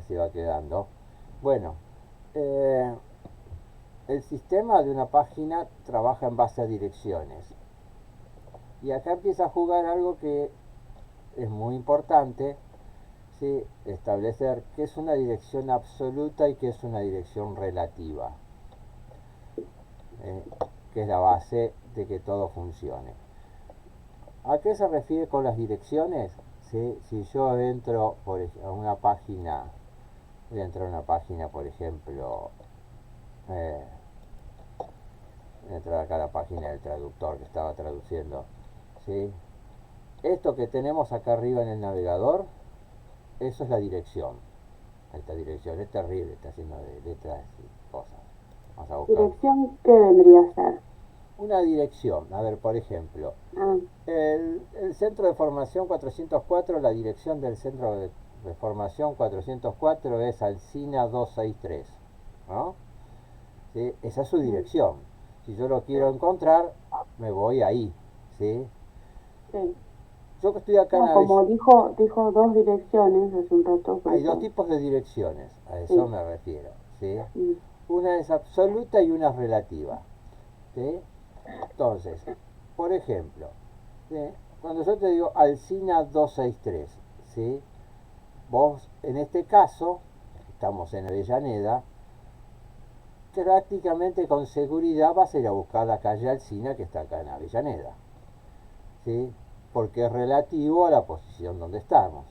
así va quedando. Bueno, eh, el sistema de una página trabaja en base a direcciones. Y acá empieza a jugar algo que es muy importante, ¿sí? Establecer qué es una dirección absoluta y qué es una dirección relativa, ¿eh? Que es la base de que todo funcione. ¿A qué se refiere con las direcciones? ¿Sí? Si yo entro a una página, voy a entrar a una página, por ejemplo, eh, voy a entrar acá a la página del traductor que estaba traduciendo, ¿sí? Esto que tenemos acá arriba en el navegador, eso es la dirección. Esta dirección es terrible, está lleno de letras y cosas. Vamos a buscar ¿Dirección qué vendría a ser? una dirección. A ver, por ejemplo, Ah, el centro de formación 404, la dirección del centro de formación 404 es Alsina 263, ¿no? ¿Sí? Esa es su bien, dirección. Si yo lo quiero encontrar, me voy ahí, ¿sí? sí. Yo que estoy acá en No, Avellaneda, como dijo dos direcciones hace un rato, por hay dos eso, tipos de direcciones, a eso sí. me refiero, ¿sí? Mm, Una es absoluta y una es relativa, ¿sí? Entonces, por ejemplo, ¿sí? Cuando yo te digo Alsina 263, ¿sí? Vos, en este caso, estamos en Avellaneda, prácticamente con seguridad vas a ir a buscar la calle Alsina que está acá en Avellaneda, ¿sí? Porque es relativo a la posición donde estamos,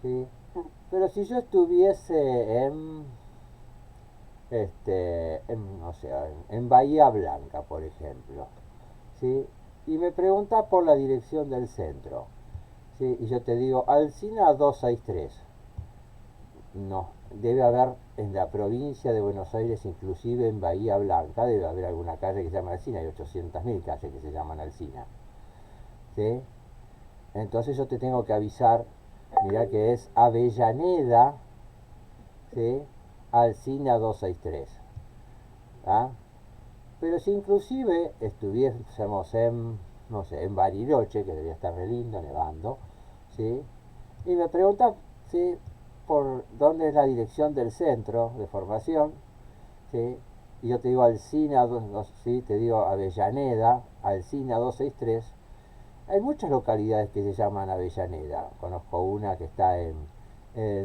¿sí? ah, Pero si yo estuviese no sé, en Bahía Blanca, por ejemplo, ¿sí? Y me preguntas por la dirección del centro, ¿sí? Y yo te digo Alsina 263. No, debe haber en la provincia de Buenos Aires, inclusive en Bahía Blanca, debe haber alguna calle que se llama Alsina. Hay 800.000 calles que se llaman Alsina, ¿sí? Entonces yo te tengo que avisar, mira que es Avellaneda, ¿sí? Alsina 263, ¿ah? Pero si inclusive estuviésemos en, no sé, en Bariloche, que debería estar re lindo, nevando, ¿sí? Y me preguntas, ¿sí? Por dónde es la dirección del centro de formación, ¿sí? Y yo te digo Alsina, ¿sí? Te digo Avellaneda, Alsina 263. Hay muchas localidades que se llaman Avellaneda. Conozco una que está en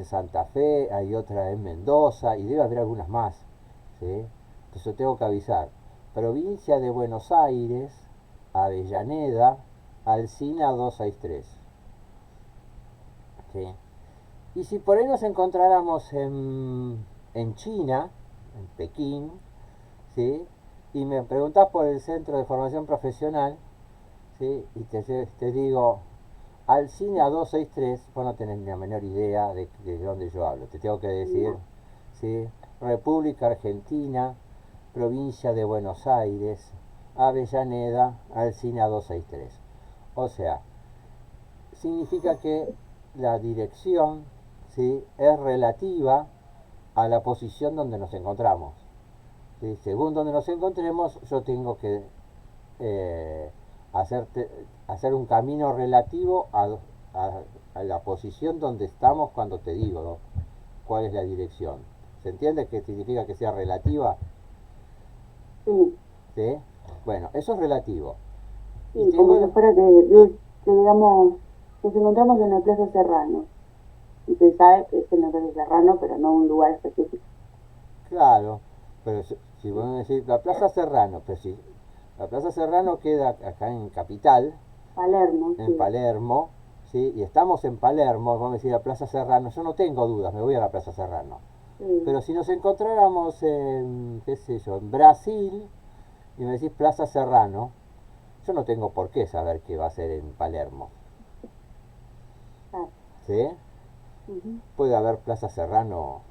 Santa Fe, hay otra en Mendoza y debe haber algunas más, ¿sí? Entonces yo tengo que avisar. Provincia de Buenos Aires, Avellaneda, Alsina 263, ¿sí? Y si por ahí nos encontráramos en China, en Pekín, ¿sí? Y me preguntás por el Centro de Formación Profesional, ¿sí? Y te digo, Alcina 263, vos no tenés ni la menor idea de dónde yo hablo. Te tengo que decir, no, ¿sí? República Argentina, provincia de Buenos Aires, Avellaneda, Alcina 263. O sea, significa que la dirección, ¿sí? Es relativa a la posición donde nos encontramos, ¿sí? Según donde nos encontremos, yo tengo que eh, hacerte, hacer un camino relativo a- a la posición donde estamos cuando te digo, ¿no? Cuál es la dirección. ¿Se entiende qué significa que sea relativa? sí, ¿Sí? Bueno, eso es relativo. Y sí, como si tengo, fuera que digamos, nos encontramos en la Plaza Serrano y se sabe que es en la Plaza Serrano, pero no un lugar específico. claro, pero si vos me decís la Plaza Serrano, pero si la Plaza Serrano queda acá en Capital, Palermo, en sí, Palermo, ¿sí? Y estamos en Palermo, vamos a decir la Plaza Serrano, yo no tengo dudas, me voy a la Plaza Serrano. sí, Pero si nos encontráramos en, qué sé yo, en Brasil y me decís Plaza Serrano, yo no tengo por qué saber que va a ser en Palermo, claro. ¿sí? Ujú. Puede haber Plaza Serrano,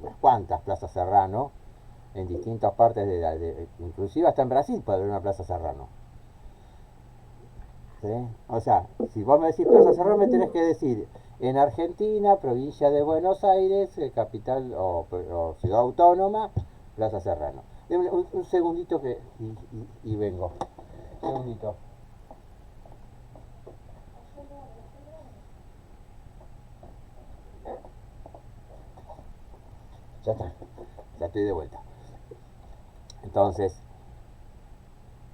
unas cuantas Plaza Serrano, en distintas partes inclusive hasta en Brasil puede haber una Plaza Serrano, ¿sí? O sea, si vos me decís Plaza Serrano me tenés que decir en Argentina, provincia de Buenos Aires, capital o ciudad autónoma, Plaza Serrano. Deme un segundito y vengo. Un segundito. Ya está, ya estoy de vuelta. Entonces,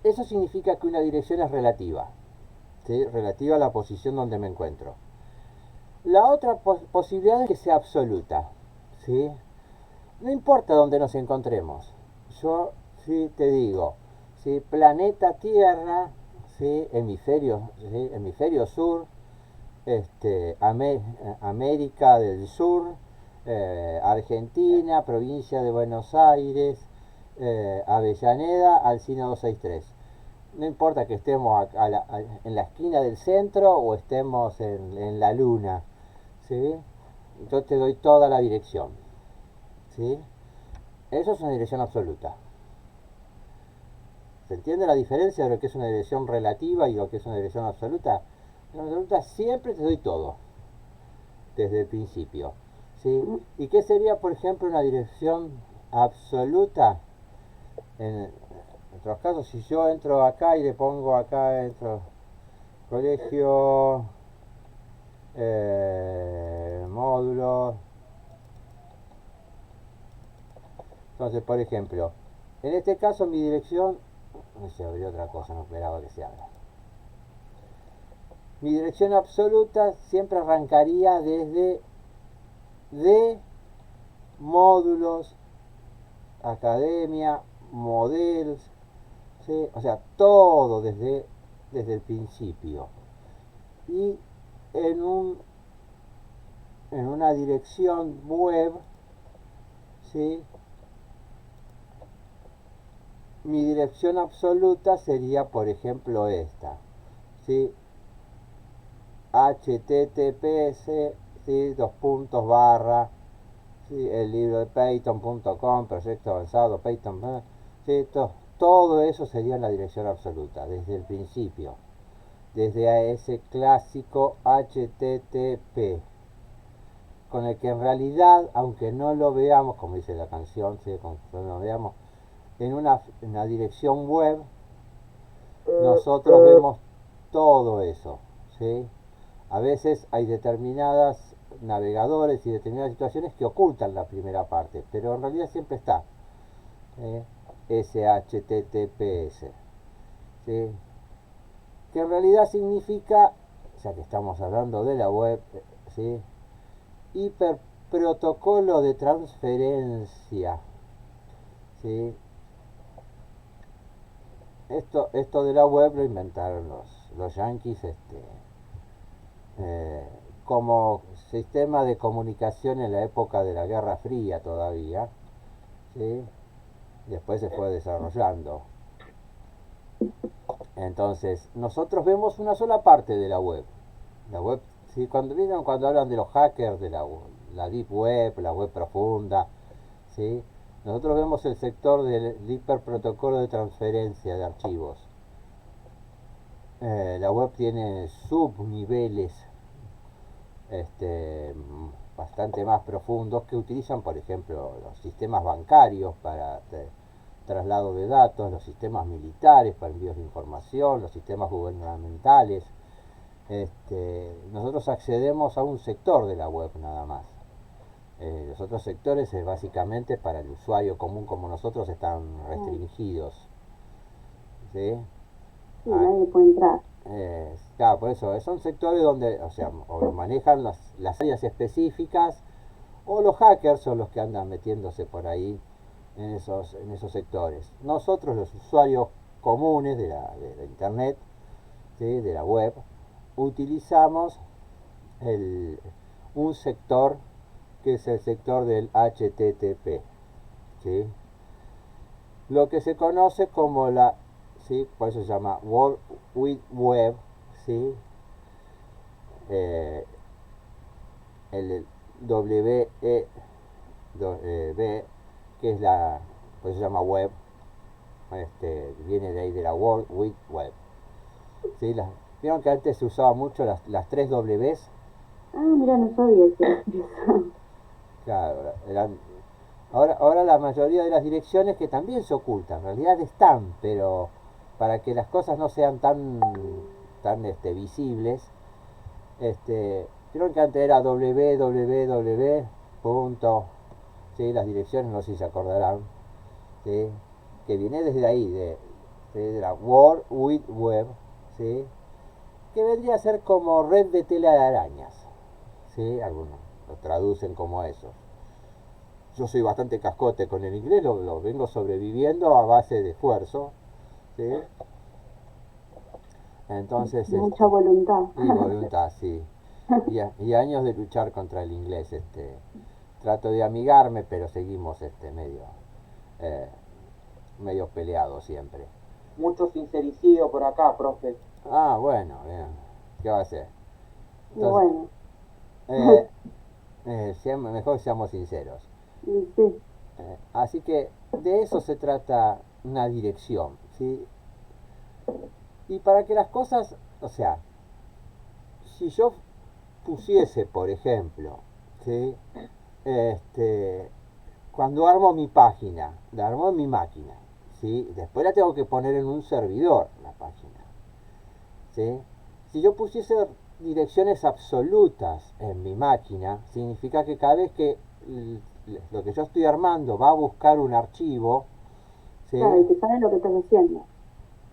eso significa que una dirección es relativa, ¿sí? Relativa a la posición donde me encuentro. La otra posibilidad es que sea absoluta, ¿sí? No importa dónde nos encontremos. Yo sí te digo, ¿sí? Planeta Tierra, ¿sí? Hemisferio sur, América del Sur, Argentina, provincia de Buenos Aires, Avellaneda, Alsina 263. No importa que estemos en la esquina del centro o estemos en la luna, ¿sí? Yo te doy toda la dirección, ¿sí? Eso es una dirección absoluta. ¿Se entiende la diferencia de lo que es una dirección relativa y lo que es una dirección absoluta? En absoluta siempre te doy todo, desde el principio, ¿sí? ¿Y qué sería, por ejemplo, una dirección absoluta? En otros casos, si yo entro acá y le pongo acá, entro colegio, módulos. Entonces, por ejemplo, en este caso mi dirección, no se abrió otra cosa, no esperaba que se abra. Mi dirección absoluta siempre arrancaría desde de módulos, academia, modelos, ¿sí? O sea, todo desde el principio. Y en, un, en una dirección web, ¿sí? Mi dirección absoluta sería, por ejemplo, esta, ¿sí? https, ¿sí? Dos puntos barra, ¿sí? El libro de Payton.com, proyecto avanzado, Payton, ¿sí? Todo eso sería la dirección absoluta, desde el principio, desde a ese clásico HTTP, con el que en realidad, aunque no lo veamos, como dice la canción, ¿sí? Aunque no lo veamos, en una dirección web, nosotros vemos todo eso, ¿sí? A veces hay determinadas navegadores y determinadas situaciones que ocultan la primera parte, pero en realidad siempre está, ¿eh? Ese HTTPS, ¿sí? Que en realidad significa, ya que estamos hablando de la web, ¿sí? Hiperprotocolo de transferencia, ¿sí? Esto de la web lo inventaron los yanquis, eh, como sistema de comunicación en la época de la Guerra Fría todavía, ¿sí? Después se fue desarrollando. Entonces, nosotros vemos una sola parte de la web. La web, ¿sí? Cuando hablan de los hackers, de la deep web, la web profunda, ¿sí? Nosotros vemos el sector del hiperprotocolo de transferencia de archivos. La web tiene subniveles, este, bastante más profundos, que utilizan, por ejemplo, los sistemas bancarios para traslado de datos, los sistemas militares para envíos de información, los sistemas gubernamentales. Nosotros accedemos a un sector de la web nada más. Los otros sectores es básicamente para el usuario común como nosotros, están restringidos, ¿sí? Sí, nadie puede entrar. Claro, por eso son sectores donde, o sea, o manejan las áreas específicas, o los hackers son los que andan metiéndose por ahí en esos sectores. Nosotros, los usuarios comunes de internet, ¿sí? De la web, utilizamos un sector que es el sector del HTTP, ¿sí? Lo que se conoce como ¿sí? Por eso se llama World Wide Web, ¿sí? Eh, el WEB, que es por eso se llama web, viene de ahí de la World Wide Web, ¿sí? Vieron que antes se usaba mucho las tres Ws. Ah, mira, no sabía que era eso. Claro, ahora la mayoría de las direcciones que también se ocultan, en realidad están, pero para que las cosas no sean tan visibles, creo que antes era www. ¿sí? Las direcciones, no sé si se acordarán, ¿sí? Que viene desde ahí, de la World Wide Web, ¿sí? Que vendría a ser como red de telarañas, ¿sí? Algunos lo traducen como eso. Yo soy bastante cascote con el inglés, lo vengo sobreviviendo a base de esfuerzo, ¿sí? Entonces, Mucha voluntad. y voluntad, sí. Y años de luchar contra el inglés, trato de amigarme, pero seguimos, eh, medio peleados siempre. Mucho sincericidio por acá, profe. Ah, bueno, bien. ¿Qué va a hacer? Y Entonces, bueno, eh, mejor seamos sinceros. y sí, Así que de eso se trata una dirección, ¿sí? Y para que las cosas, o sea, si yo pusiese, por ejemplo, ¿sí? Este, cuando armo mi página, la armo en mi máquina, ¿sí? Después la tengo que poner en un servidor, la página, ¿sí? Si yo pusiese direcciones absolutas en mi máquina, significa que cada vez que lo que yo estoy armando va a buscar un archivo, ¿sí? claro, y que sabes lo que estás haciendo.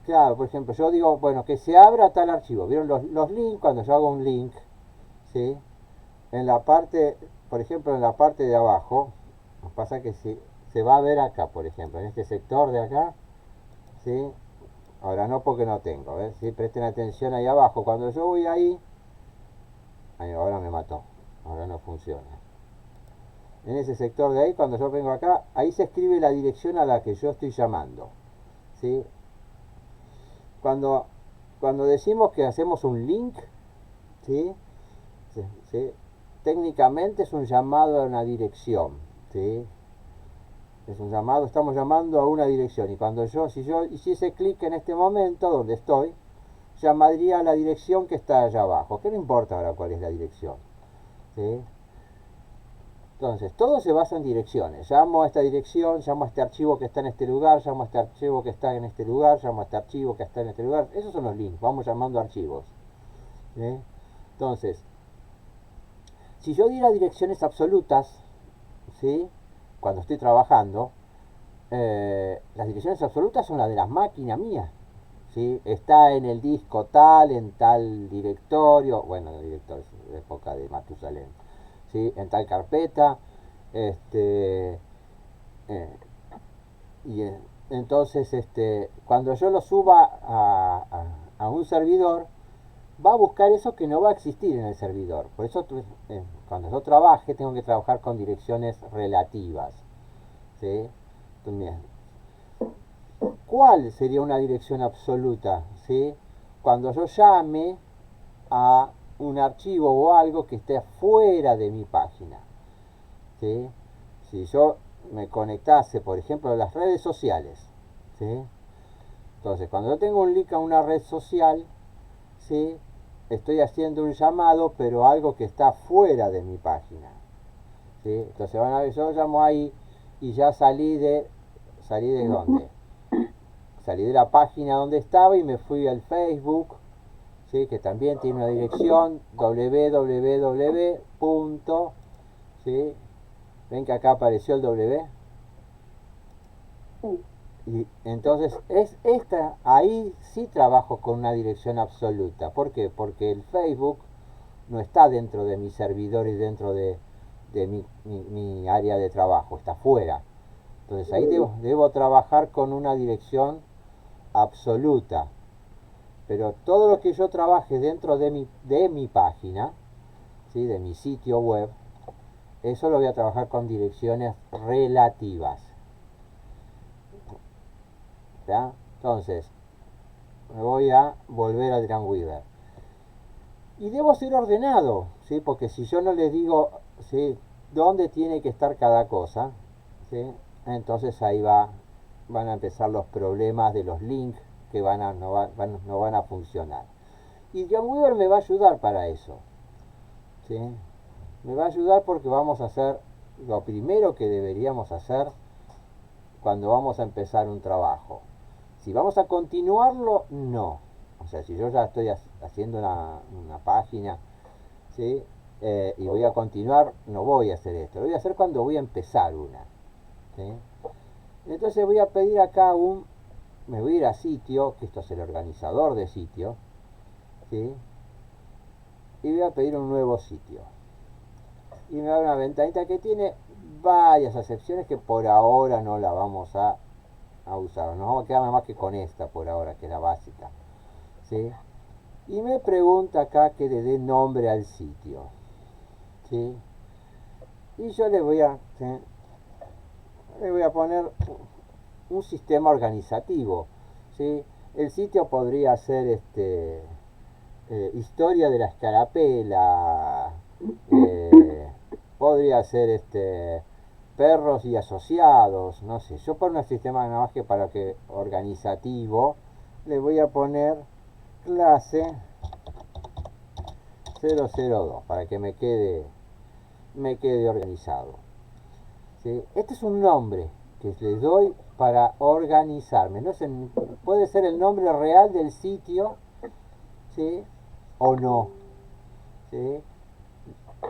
Claro, por ejemplo, yo digo, bueno, que se abra tal archivo. ¿Vieron los links? Cuando yo hago un link, ¿sí? En la parte, por ejemplo, en la parte de abajo, nos pasa que se va a ver acá, por ejemplo, en este sector de acá, ¿sí? Ahora no porque no tengo, ¿ves? ¿Sí? Presten atención ahí abajo. Cuando yo voy ahí, ahora me mató, ahora no funciona. En ese sector de ahí, cuando yo vengo acá, ahí se escribe la dirección a la que yo estoy llamando, ¿sí? Cuando, cuando decimos que hacemos un link, ¿sí? Sí, ¿sí? Técnicamente es un llamado a una dirección, ¿sí? Es un llamado, estamos llamando a una dirección. Y cuando si yo hiciese clic en este momento donde estoy, llamaría a la dirección que está allá abajo. ¿Qué no importa ahora cuál es la dirección? ¿Sí? Entonces, todo se basa en direcciones. Llamo a esta dirección, llamo a este archivo que está en este lugar, llamo a este archivo que está en este lugar, llamo a este archivo que está en este lugar. Esos son los links, vamos llamando archivos. ¿Sí? Entonces, si yo diera direcciones absolutas, ¿sí? Cuando estoy trabajando, las direcciones absolutas son las de las máquinas mías, ¿sí? Está en el disco tal, en tal directorio, bueno, el directorio es de época de Matusalén, ¿sí? En tal carpeta, este, eh, y entonces, cuando yo lo suba a un servidor, va a buscar eso que no va a existir en el servidor. Por eso, cuando yo trabaje, tengo que trabajar con direcciones relativas, ¿sí? Entonces, ¿cuál sería una dirección absoluta? ¿Sí? Cuando yo llame a un archivo o algo que esté fuera de mi página, ¿sí? Si yo me conectase, por ejemplo, a las redes sociales, ¿sí? Entonces, cuando yo tengo un link a una red social, ¿sí? Estoy haciendo un llamado, pero algo que está fuera de mi página, ¿sí? Entonces, van a ver, yo llamo ahí y ya ¿salí de dónde? Salí de la página donde estaba y me fui al Facebook, ¿sí? Que también tiene una dirección www. ¿Sí? Ven que acá apareció el W. Sí, Y entonces ahí sí trabajo con una dirección absoluta. ¿Por qué? Porque el Facebook no está dentro de mi servidor y dentro de mi área de trabajo, está fuera. Entonces ahí debo trabajar con una dirección absoluta. Pero todo lo que yo trabaje dentro de mi página, ¿sí? De mi sitio web, eso lo voy a trabajar con direcciones relativas. ¿Ya? Entonces, me voy a volver al Dreamweaver. Y debo ser ordenado, ¿sí? Porque si yo no les digo, ¿sí? Dónde tiene que estar cada cosa, ¿sí? Entonces ahí van a empezar los problemas de los links que no van a funcionar. Y Dreamweaver me va a ayudar para eso, ¿sí? Me va a ayudar porque vamos a hacer lo primero que deberíamos hacer cuando vamos a empezar un trabajo. Si vamos a continuarlo, no. O sea, si yo ya estoy haciendo una página, ¿sí? y voy a continuar, no voy a hacer esto, lo voy a hacer cuando voy a empezar una. ¿Sí? Entonces voy a pedir acá me voy a ir a sitio, que esto es el organizador de sitio, ¿sí? Y voy a pedir un nuevo sitio. Y me abre una ventanita que tiene varias acepciones que por ahora no la vamos a usar. Nos vamos a quedar nada más que con esta por ahora, que es la básica. ¿Sí? Y me pregunta acá que le dé nombre al sitio. ¿Sí? Y yo le voy a poner un sistema organizativo. ¿Sí? El sitio podría ser historia de la escarapela, podría ser perros y asociados, no sé. Yo por un sistema nada más que para que organizativo le voy a poner clase 002 para que me quede organizado. ¿Sí? Este es un nombre que les doy para organizarme. No es puede ser el nombre real del sitio, ¿sí? O no. ¿Sí?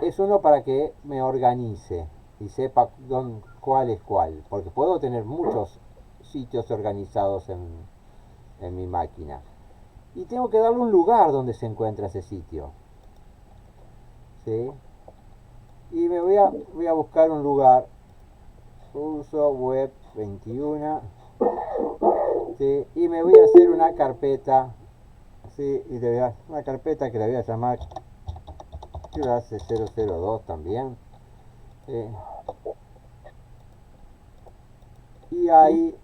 Es uno para que me organice y sepa cuál es cuál. Porque puedo tener muchos sitios organizados en mi máquina. Y tengo que darle un lugar donde se encuentra ese sitio. ¿Sí? Y voy a buscar un lugar. Uso web 21. ¿Sí? Y me voy a hacer una carpeta. ¿Sí? Y una carpeta que la voy a llamar clase 002 también. ¿Sí? Y ahí,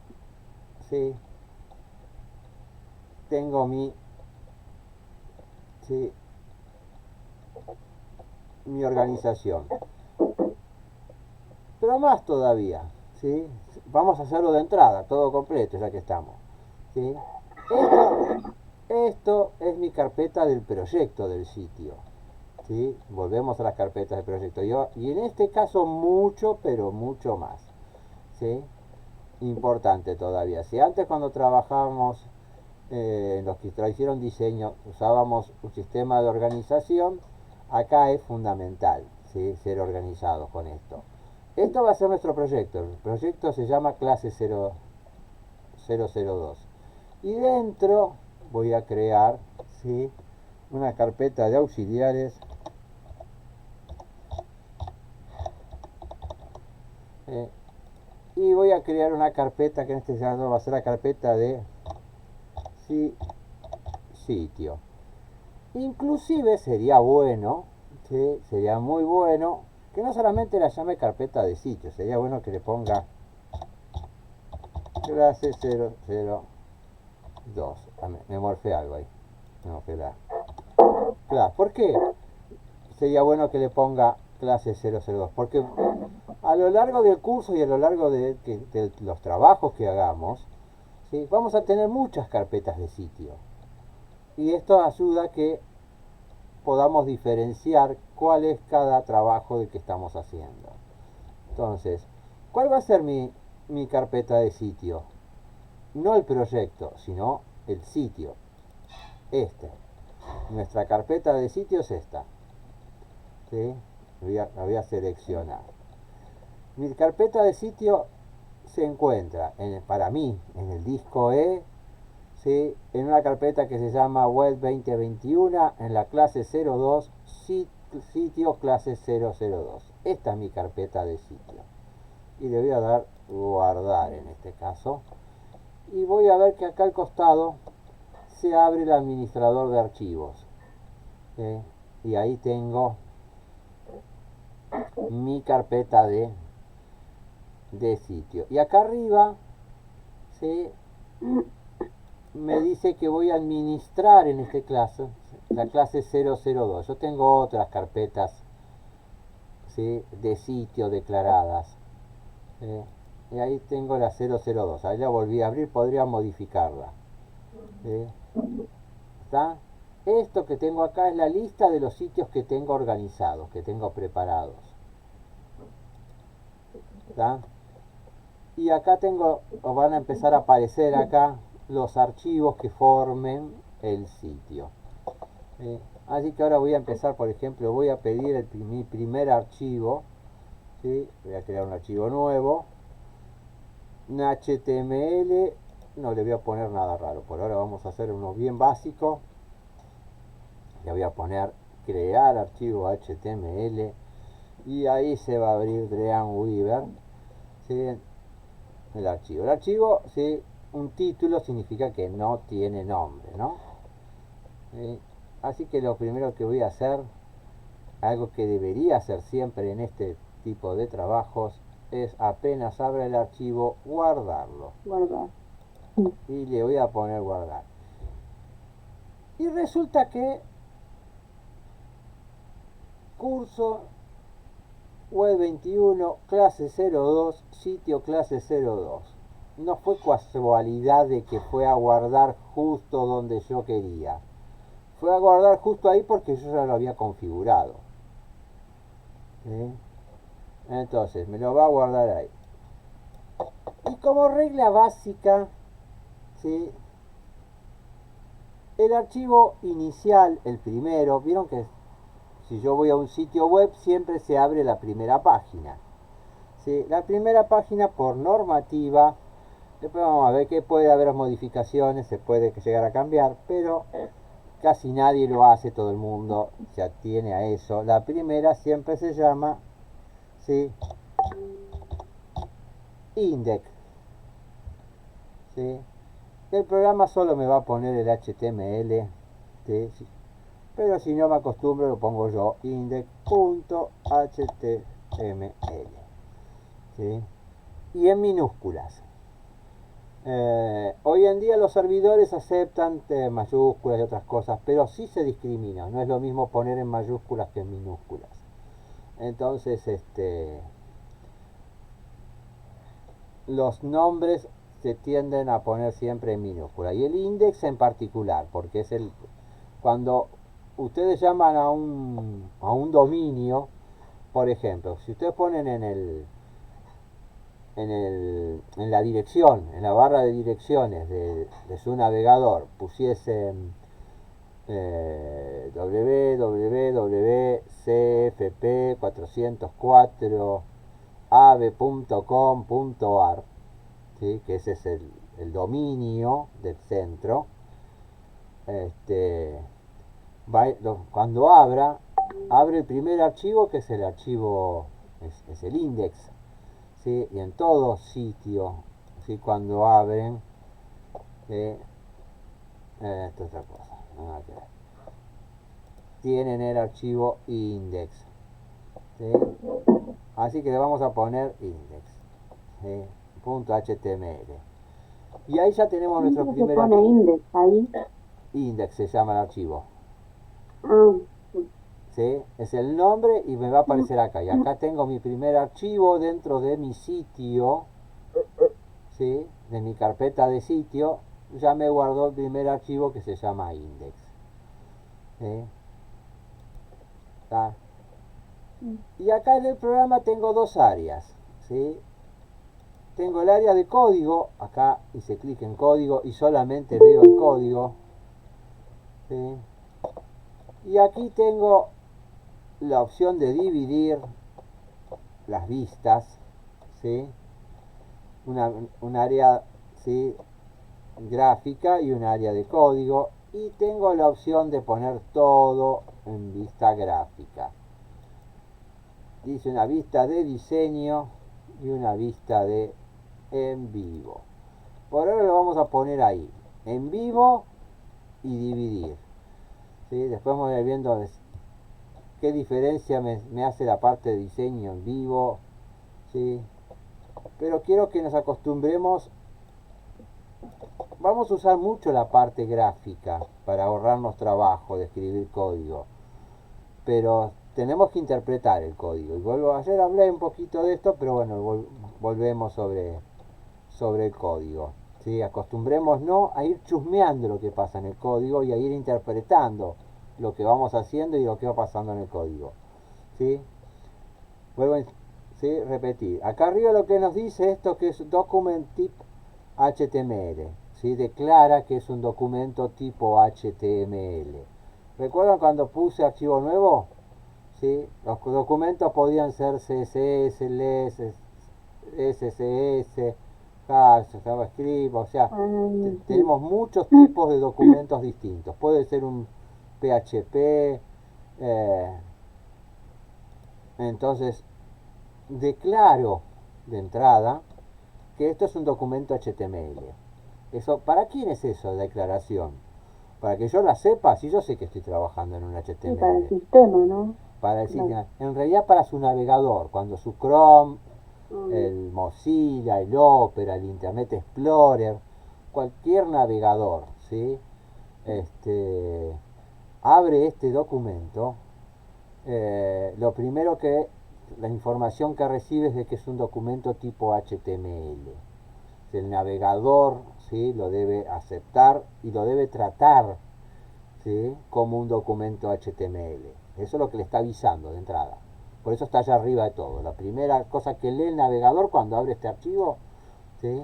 ¿sí? Tengo ¿sí? mi organización. Pero más todavía, ¿sí? Vamos a hacerlo de entrada, todo completo, ya que estamos. ¿Sí? Esto es mi carpeta del proyecto del sitio. ¿Sí? Volvemos a las carpetas del proyecto. Y en este caso mucho, pero mucho más. ¿Sí? Importante todavía. Si antes cuando trabajábamos, los que hicieron diseño, usábamos un sistema de organización, acá es fundamental, ¿sí? Ser organizado con esto. Esto va a ser nuestro proyecto. El proyecto se llama clase 002. Y dentro voy a crear, ¿sí? Una carpeta de auxiliares. Y voy a crear una carpeta que en este caso va a ser la carpeta de sitio. Inclusive sería bueno, ¿sí? Sería muy bueno que no solamente la llame carpeta de sitio, sería bueno que le ponga clase 002. Me morfé algo ahí. Me morfé claro, ¿por qué sería bueno que le ponga clase 002? Porque a lo largo del curso y a lo largo de los trabajos que hagamos, ¿sí? Vamos a tener muchas carpetas de sitio. Y esto ayuda a que podamos diferenciar cuál es cada trabajo del que estamos haciendo. Entonces, ¿cuál va a ser mi carpeta de sitio? No el proyecto, sino el sitio. Nuestra carpeta de sitio es esta. ¿Sí? La voy a seleccionar. Mi carpeta de sitio se encuentra, para mí, en el disco E, ¿sí? En una carpeta que se llama Web 2021, en la clase 02, sitio clase 002. Esta es mi carpeta de sitio. Y le voy a dar guardar en este caso. Y voy a ver que acá al costado se abre el administrador de archivos. ¿Sí? Y ahí tengo mi carpeta de sitio. Y acá arriba, ¿sí? Me dice que voy a administrar en este clase, la clase 002. Yo tengo otras carpetas, ¿sí? De sitio declaradas. Y ahí tengo la 002. Ahí la volví a abrir, podría modificarla. ¿Sí? ¿Está? Esto que tengo acá es la lista de los sitios que tengo organizados, que tengo preparados. ¿Está? Y acá van a empezar a aparecer acá los archivos que formen el sitio. Así que ahora voy a empezar, por ejemplo, voy a pedir mi primer archivo, ¿sí? Voy a crear un archivo nuevo, un HTML, no le voy a poner nada raro, por ahora vamos a hacer unos bien básicos. Le voy a poner crear archivo HTML y ahí se va a abrir Dreamweaver, ¿sí? El archivo. El archivo, ¿sí? Un título significa que no tiene nombre, ¿no? Así que lo primero que voy a hacer, algo que debería hacer siempre en este tipo de trabajos, es apenas abra el archivo, guardarlo. Guardar. Y le voy a poner guardar. Y resulta que curso web 21, clase 02, sitio clase 02. No fue casualidad de que fue a guardar justo donde yo quería. Fue a guardar justo ahí porque yo ya lo había configurado. ¿Sí? Entonces me lo va a guardar ahí. Y como regla básica, ¿sí? El archivo inicial, el primero, vieron que si yo voy a un sitio web siempre se abre la primera página. ¿Sí? La primera página por normativa, después vamos a ver que puede haber modificaciones, se puede llegar a cambiar, pero casi nadie lo hace, todo el mundo se atiene a eso. La primera siempre se llama, ¿sí? Index. ¿Sí? El programa solo me va a poner el HTML, ¿sí? Pero si no me acostumbro lo pongo yo, index.html, ¿sí? Y en minúsculas. Hoy en día los servidores aceptan mayúsculas y otras cosas, pero sí se discrimina. No es lo mismo poner en mayúsculas que en minúsculas. Entonces, los nombres se tienden a poner siempre en minúscula. Y el index en particular, porque es cuando ustedes llaman a un dominio, por ejemplo, si ustedes ponen en la dirección, en la barra de direcciones de su navegador, pusiesen www.cfp404ave.com.ar, ¿sí? Que ese es el dominio del centro. Cuando abre el primer archivo, que es el archivo, es el index, ¿sí? Y en todo sitio, ¿sí? Cuando abren, esto es otra cosa, nada que ver, tienen el archivo index, ¿sí? Así que le vamos a poner index, ¿sí? .html. Y ahí ya tenemos nuestro ¿Cómo se primer pone index ahí? index, se llama el archivo. Ah, ¿Sí? Es el nombre y me va a aparecer acá. Y acá tengo mi primer archivo dentro de mi sitio, ¿sí? De mi carpeta de sitio. Ya me guardó el primer archivo que se llama index. ¿Sí? ¿Está? Y acá en el programa tengo dos áreas, ¿sí? Tengo el área de código, acá hice clic en código y solamente veo el código, ¿sí? Y aquí tengo la opción de dividir las vistas, ¿sí? Un área, ¿sí? Gráfica y un área de código, y tengo la opción de poner todo en vista gráfica. Dice una vista de diseño y una vista de en vivo. Por ahora lo vamos a poner ahí, en vivo y dividir, ¿sí? Después vamos a ir viendo qué diferencia me hace la parte de diseño en vivo, ¿sí? Pero quiero que nos acostumbremos. Vamos a usar mucho la parte gráfica para ahorrarnos trabajo de escribir código, pero tenemos que interpretar el código. Y ayer hablé un poquito de esto, pero bueno, volvemos sobre el código, ¿sí? Acostumbrémonos a ir chusmeando lo que pasa en el código y a ir interpretando lo que vamos haciendo y lo que va pasando en el código, ¿sí? Vuelvo a, ¿sí? Repetir. Acá arriba lo que nos dice esto, que es document type HTML, ¿sí? Declara que es un documento tipo HTML. ¿Recuerdan cuando puse archivo nuevo? ¿Sí? Los documentos podían ser CSS, LS, SCS, Hash, JavaScript, o sea, Sí. tenemos muchos tipos de documentos distintos. Puede ser un PHP, entonces declaro de entrada que esto es un documento HTML. Eso, ¿para quién es eso, declaración? Para que yo la sepa, si yo sé que estoy trabajando en un Sí, para el HTML. sistema, ¿no? Para el Claro. sistema. En realidad para su navegador, cuando su Chrome, Mm. el Mozilla, el Opera, el Internet Explorer, cualquier navegador, ¿sí? Abre este documento, lo primero que la información que recibe es de que es un documento tipo HTML. El navegador, ¿sí?, lo debe aceptar y lo debe tratar, ¿sí?, como un documento HTML. Eso es lo que le está avisando de entrada. Por eso está allá arriba de todo. La primera cosa que lee el navegador cuando abre este archivo, ¿sí?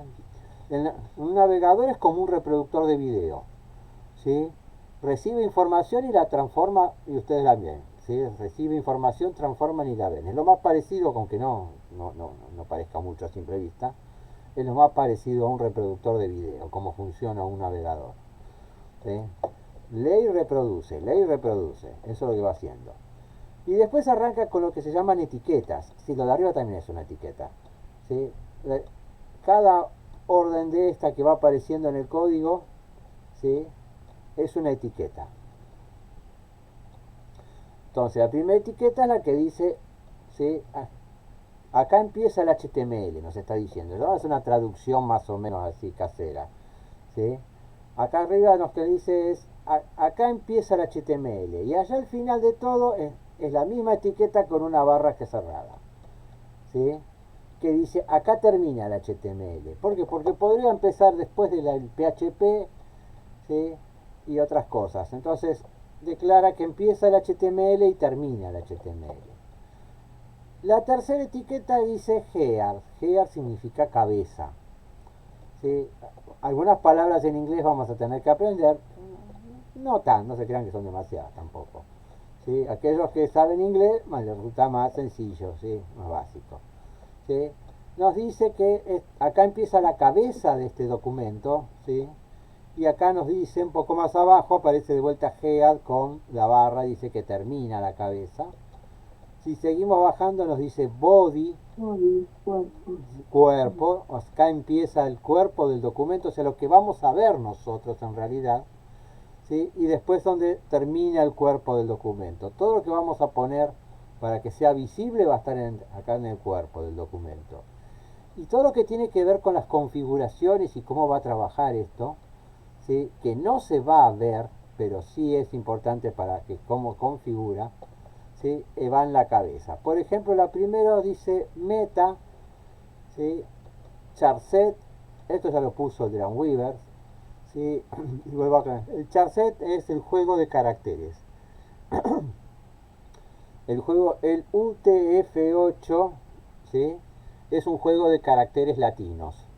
Un navegador es como un reproductor de video, ¿sí? Recibe información y la transforma y ustedes la ven, ¿sí? Recibe información, transforman y la ven. Es lo más parecido, aunque no parezca mucho a simple vista, es lo más parecido a un reproductor de video, cómo funciona un navegador, ¿sí? Lee y reproduce, eso es lo que va haciendo. Y después arranca con lo que se llaman etiquetas. Si lo de arriba también es una etiqueta, ¿sí? Cada orden de esta que va apareciendo en el código, ¿sí?, es una etiqueta. Entonces la primera etiqueta es la que dice, ¿sí?, acá empieza el HTML, nos está diciendo, ¿no? Es una traducción más o menos así casera, ¿sí? Acá arriba lo que dice es, acá empieza el HTML, y allá al final de todo es la misma etiqueta con una barra que cerrada, ¿sí?, que dice, acá termina el HTML. ¿Por qué? Porque podría empezar después del PHP, ¿sí?, y otras cosas. Entonces, declara que empieza el HTML y termina el HTML. La tercera etiqueta dice head. Head significa cabeza, ¿sí? Algunas palabras en inglés vamos a tener que aprender. No se crean que son demasiadas tampoco, ¿sí? Aquellos que saben inglés, les resulta más sencillo, ¿sí?, más básico, ¿sí? Nos dice que acá empieza la cabeza de este documento, ¿sí? Y acá nos dice, un poco más abajo, aparece de vuelta head con la barra, dice que termina la cabeza. Si seguimos bajando nos dice body, cuerpo. Acá empieza el cuerpo del documento, o sea, lo que vamos a ver nosotros en realidad, ¿sí? Y después donde termina el cuerpo del documento. Todo lo que vamos a poner para que sea visible va a estar acá en el cuerpo del documento. Y todo lo que tiene que ver con las configuraciones y cómo va a trabajar esto, ¿sí?, que no se va a ver, pero sí es importante para que cómo configura, ¿sí?, va en la cabeza. Por ejemplo, la primera dice meta, ¿sí?, charset, esto ya lo puso Dreamweaver, ¿sí? Y vuelvo acá. El charset es el juego de caracteres. El UTF-8, ¿sí?, es un juego de caracteres latinos.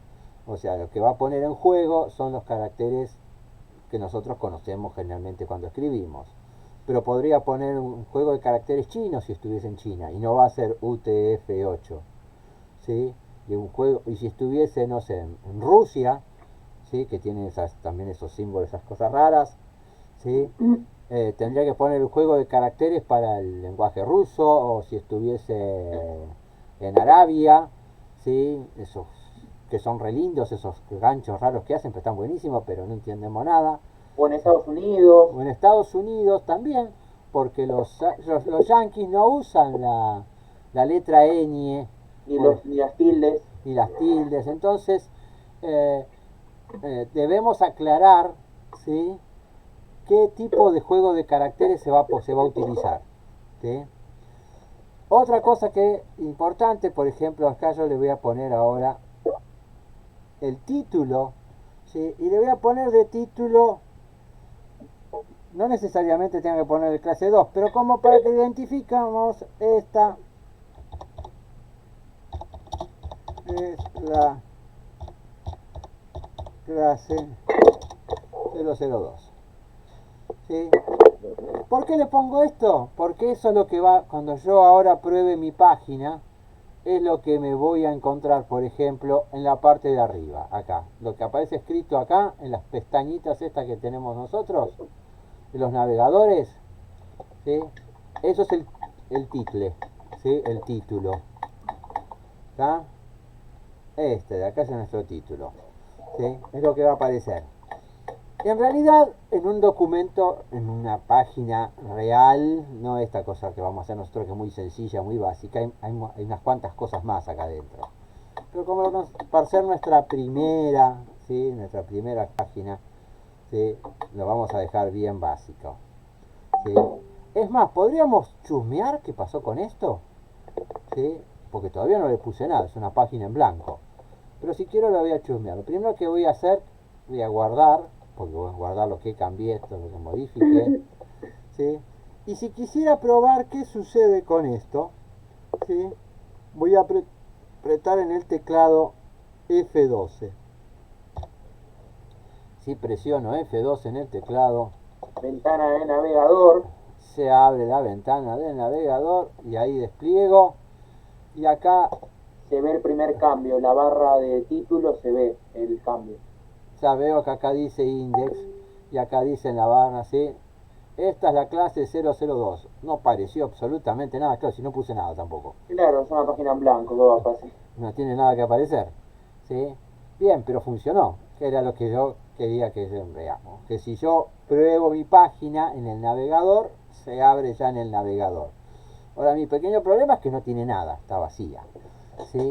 O sea, lo que va a poner en juego son los caracteres que nosotros conocemos generalmente cuando escribimos. Pero podría poner un juego de caracteres chinos si estuviese en China, y no va a ser UTF-8, ¿sí? Y si estuviese, no sé, en Rusia, ¿sí?, que tiene también esos símbolos, esas cosas raras, ¿sí? Tendría que poner el juego de caracteres para el lenguaje ruso, o si estuviese en Arabia, ¿sí?, esos que son re lindos, esos ganchos raros que hacen, pero están buenísimos, pero no entendemos nada. O en Estados Unidos. O en Estados Unidos también, porque los yanquis no usan la letra ñ Ni las tildes. y las tildes. Entonces, debemos aclarar, ¿sí?, qué tipo de juego de caracteres se va a utilizar, ¿sí? Otra cosa que es importante, por ejemplo, acá yo le voy a poner ahora el título, ¿sí?, y le voy a poner de título, no necesariamente tenga que poner el clase 2, pero como para que identificamos, esta es la clase 002, ¿sí? ¿Por qué le pongo esto? Porque eso es lo que va, cuando yo ahora pruebe mi página, es lo que me voy a encontrar, por ejemplo, en la parte de arriba, acá. Lo que aparece escrito acá, en las pestañitas estas que tenemos nosotros, de los navegadores, ¿sí? Eso es el título, ¿sí? El título. ¿Está? Este de acá es nuestro título, ¿sí? Es lo que va a aparecer. En realidad, en un documento, en una página real, no esta cosa que vamos a hacer nosotros, que es muy sencilla, muy básica, hay unas cuantas cosas más acá adentro. Pero como para ser nuestra primera, ¿sí? Nuestra primera página, ¿sí? Lo vamos a dejar bien básico, ¿sí? Es más, podríamos chusmear qué pasó con esto, ¿sí? Porque todavía no le puse nada, es una página en blanco. Pero si quiero lo voy a chusmear. Lo primero que voy a hacer, voy a guardar, porque voy a guardar lo que cambié, esto, lo que modifiqué, ¿sí? Y si quisiera probar qué sucede con esto, ¿sí? Voy a apretar en el teclado F12. Si presiono F12 en el teclado, Ventana de navegador. se abre la ventana del navegador y ahí despliego. Y acá Se ve el primer cambio, la barra de título se ve el cambio. ya veo que acá dice index y acá dice en la barra, ¿sí? Esta es la clase 002. No pareció absolutamente nada, claro, si no puse nada tampoco. Claro, es una página en blanco, ¿qué va a pasar? No tiene nada que aparecer, ¿sí? Bien, pero funcionó, que era lo que yo quería que veamos. Que si yo pruebo mi página en el navegador, se abre ya en el navegador. Ahora, mi pequeño problema es que no tiene nada, está vacía, ¿sí?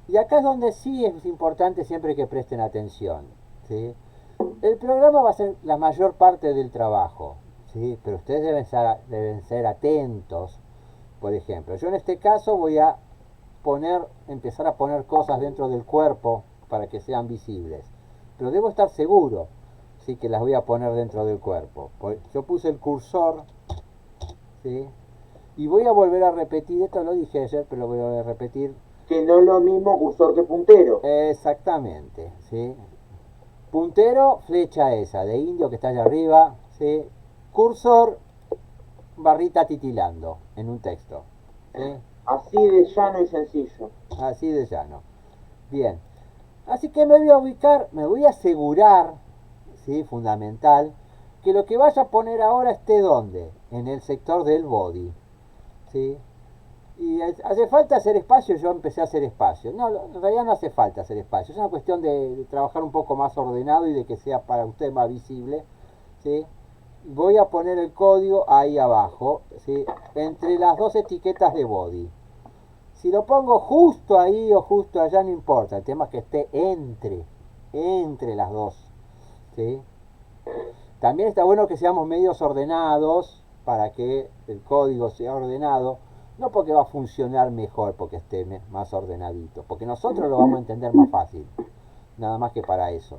Y acá es donde sí es importante siempre que presten atención, ¿sí? El programa va a ser la mayor parte del trabajo, ¿sí? Pero ustedes deben ser atentos. Por ejemplo, yo en este caso voy a empezar a poner cosas dentro del cuerpo para que sean visibles. Pero debo estar seguro, ¿sí? Que las voy a poner dentro del cuerpo. Yo puse el cursor, ¿sí? Y voy a volver a repetir, esto lo dije ayer, pero lo voy a repetir. Que no es lo mismo cursor que puntero. Exactamente, ¿sí? Puntero, flecha esa, de indio que está allá arriba, ¿sí? Cursor, barrita titilando en un texto, ¿sí? Así de llano y sencillo. Así de llano. Bien. Así que me voy a ubicar, me voy a asegurar, ¿sí? Fundamental, que lo que vaya a poner ahora esté ¿dónde? En el sector del body, ¿sí? Y hace falta hacer espacio, yo empecé a hacer espacio. No, en realidad no hace falta hacer espacio, es una cuestión de trabajar un poco más ordenado y de que sea para usted más visible, ¿sí? Voy a poner el código ahí abajo, ¿sí? Entre las dos etiquetas de body. Si lo pongo justo ahí o justo allá no importa, el tema es que esté entre las dos, ¿sí? También está bueno que seamos medios ordenados para que el código sea ordenado, no porque va a funcionar mejor porque esté más ordenadito, porque nosotros lo vamos a entender más fácil, nada más que para eso,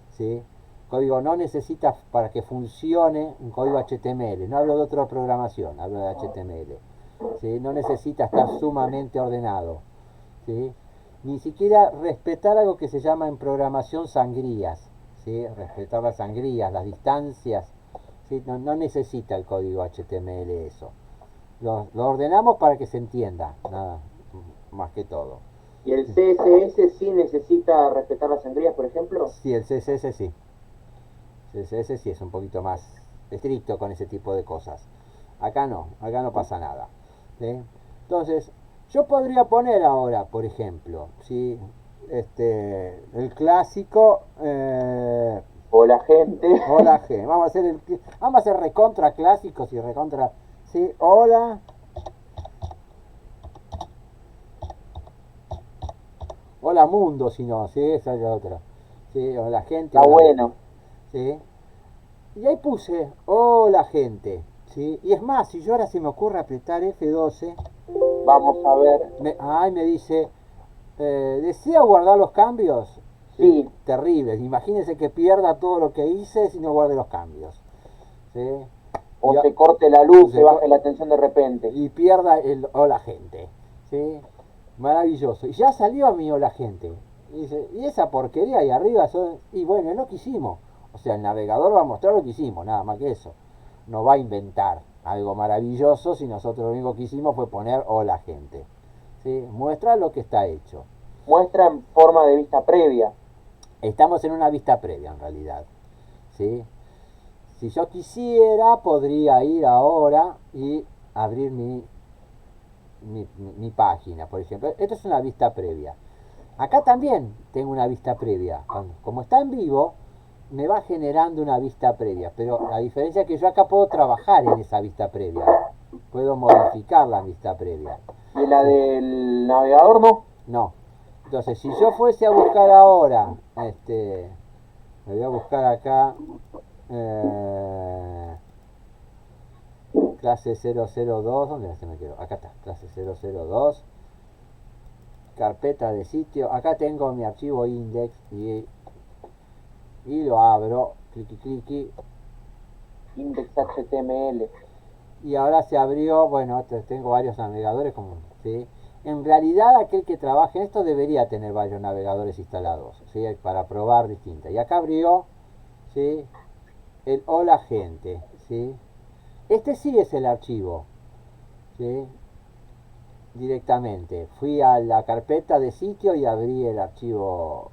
¿sí? Código no necesita, para que funcione un código HTML, no hablo de otra programación, hablo de HTML, ¿sí? No necesita estar sumamente ordenado, ¿sí? Ni siquiera respetar algo que se llama en programación sangrías, ¿sí? Respetar las sangrías, las distancias, ¿sí? No necesita el código HTML eso. Lo ordenamos para que se entienda, nada más que todo. ¿Y el CSS sí necesita respetar las sangrías, por ejemplo? Sí, el CSS sí. CSS sí es un poquito más estricto con ese tipo de cosas. Acá no pasa nada, ¿sí? Entonces, yo podría poner ahora, por ejemplo, ¿sí? El clásico Hola gente. hola G. Vamos a hacer recontra clásicos y recontra, ¿sí? Hola mundo, si no, ¿sí? Esa es la otra. ¿Sí? Hola gente. Está hola, bueno. ¿sí? Y ahí puse hola gente, ¿sí? Y es más, si yo ahora se me ocurre apretar F12, Vamos a ver. me dice, ¿desea guardar los cambios? Sí. Terrible, imagínense que pierda todo lo que hice si no guarde los cambios, ¿sí? O Y se corte la luz, se se baje la tensión de repente. y pierda el hola gente, ¿sí? Maravilloso. Y ya salió a mí hola gente. Y dice, y esa porquería ahí arriba y bueno, es lo que hicimos. O sea, el navegador va a mostrar lo que hicimos, nada más que eso. no va a inventar algo maravilloso si nosotros lo único que hicimos fue poner hola gente. ¿Sí? Muestra lo que está hecho. Muestra en forma de vista previa. Estamos en una vista previa en realidad. ¿Sí? Si yo quisiera, podría ir ahora y abrir mi página, por ejemplo. Esto es una vista previa. Acá también tengo una vista previa. Como está en vivo, me va generando una vista previa. Pero la diferencia es que yo acá puedo trabajar en esa vista previa. Puedo modificar la vista previa. ¿Y la del navegador no? No. Entonces, si yo fuese a buscar ahora, me voy a buscar acá clase 002, ¿dónde se me quedó? Acá está, clase 002, carpeta de sitio. Acá tengo mi archivo index y lo abro, cliqui, Index.html. y ahora se abrió. Bueno, tengo varios navegadores, como, ¿sí? En realidad aquel que trabaje en esto debería tener varios navegadores instalados, ¿sí? Para probar distintas. Y acá abrió, ¿sí? El hola gente, ¿sí? Este sí es el archivo, ¿sí? Directamente. Fui a la carpeta de sitio y abrí el archivo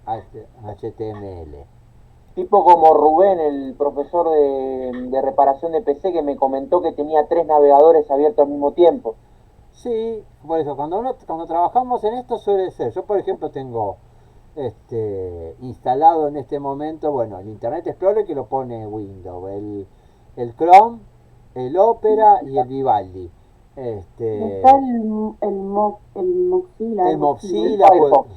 HTML. Tipo como Rubén, el profesor de reparación de PC, que me comentó que tenía 3 navegadores abiertos al mismo tiempo. Sí, por eso, cuando trabajamos en esto suele ser. Yo, por ejemplo, tengo instalado en este momento, bueno, el Internet Explorer, que lo pone Windows, el Chrome, el Opera y el Vivaldi. Está el Mozilla, El algo así, ¿no? Mozilla, Firefox.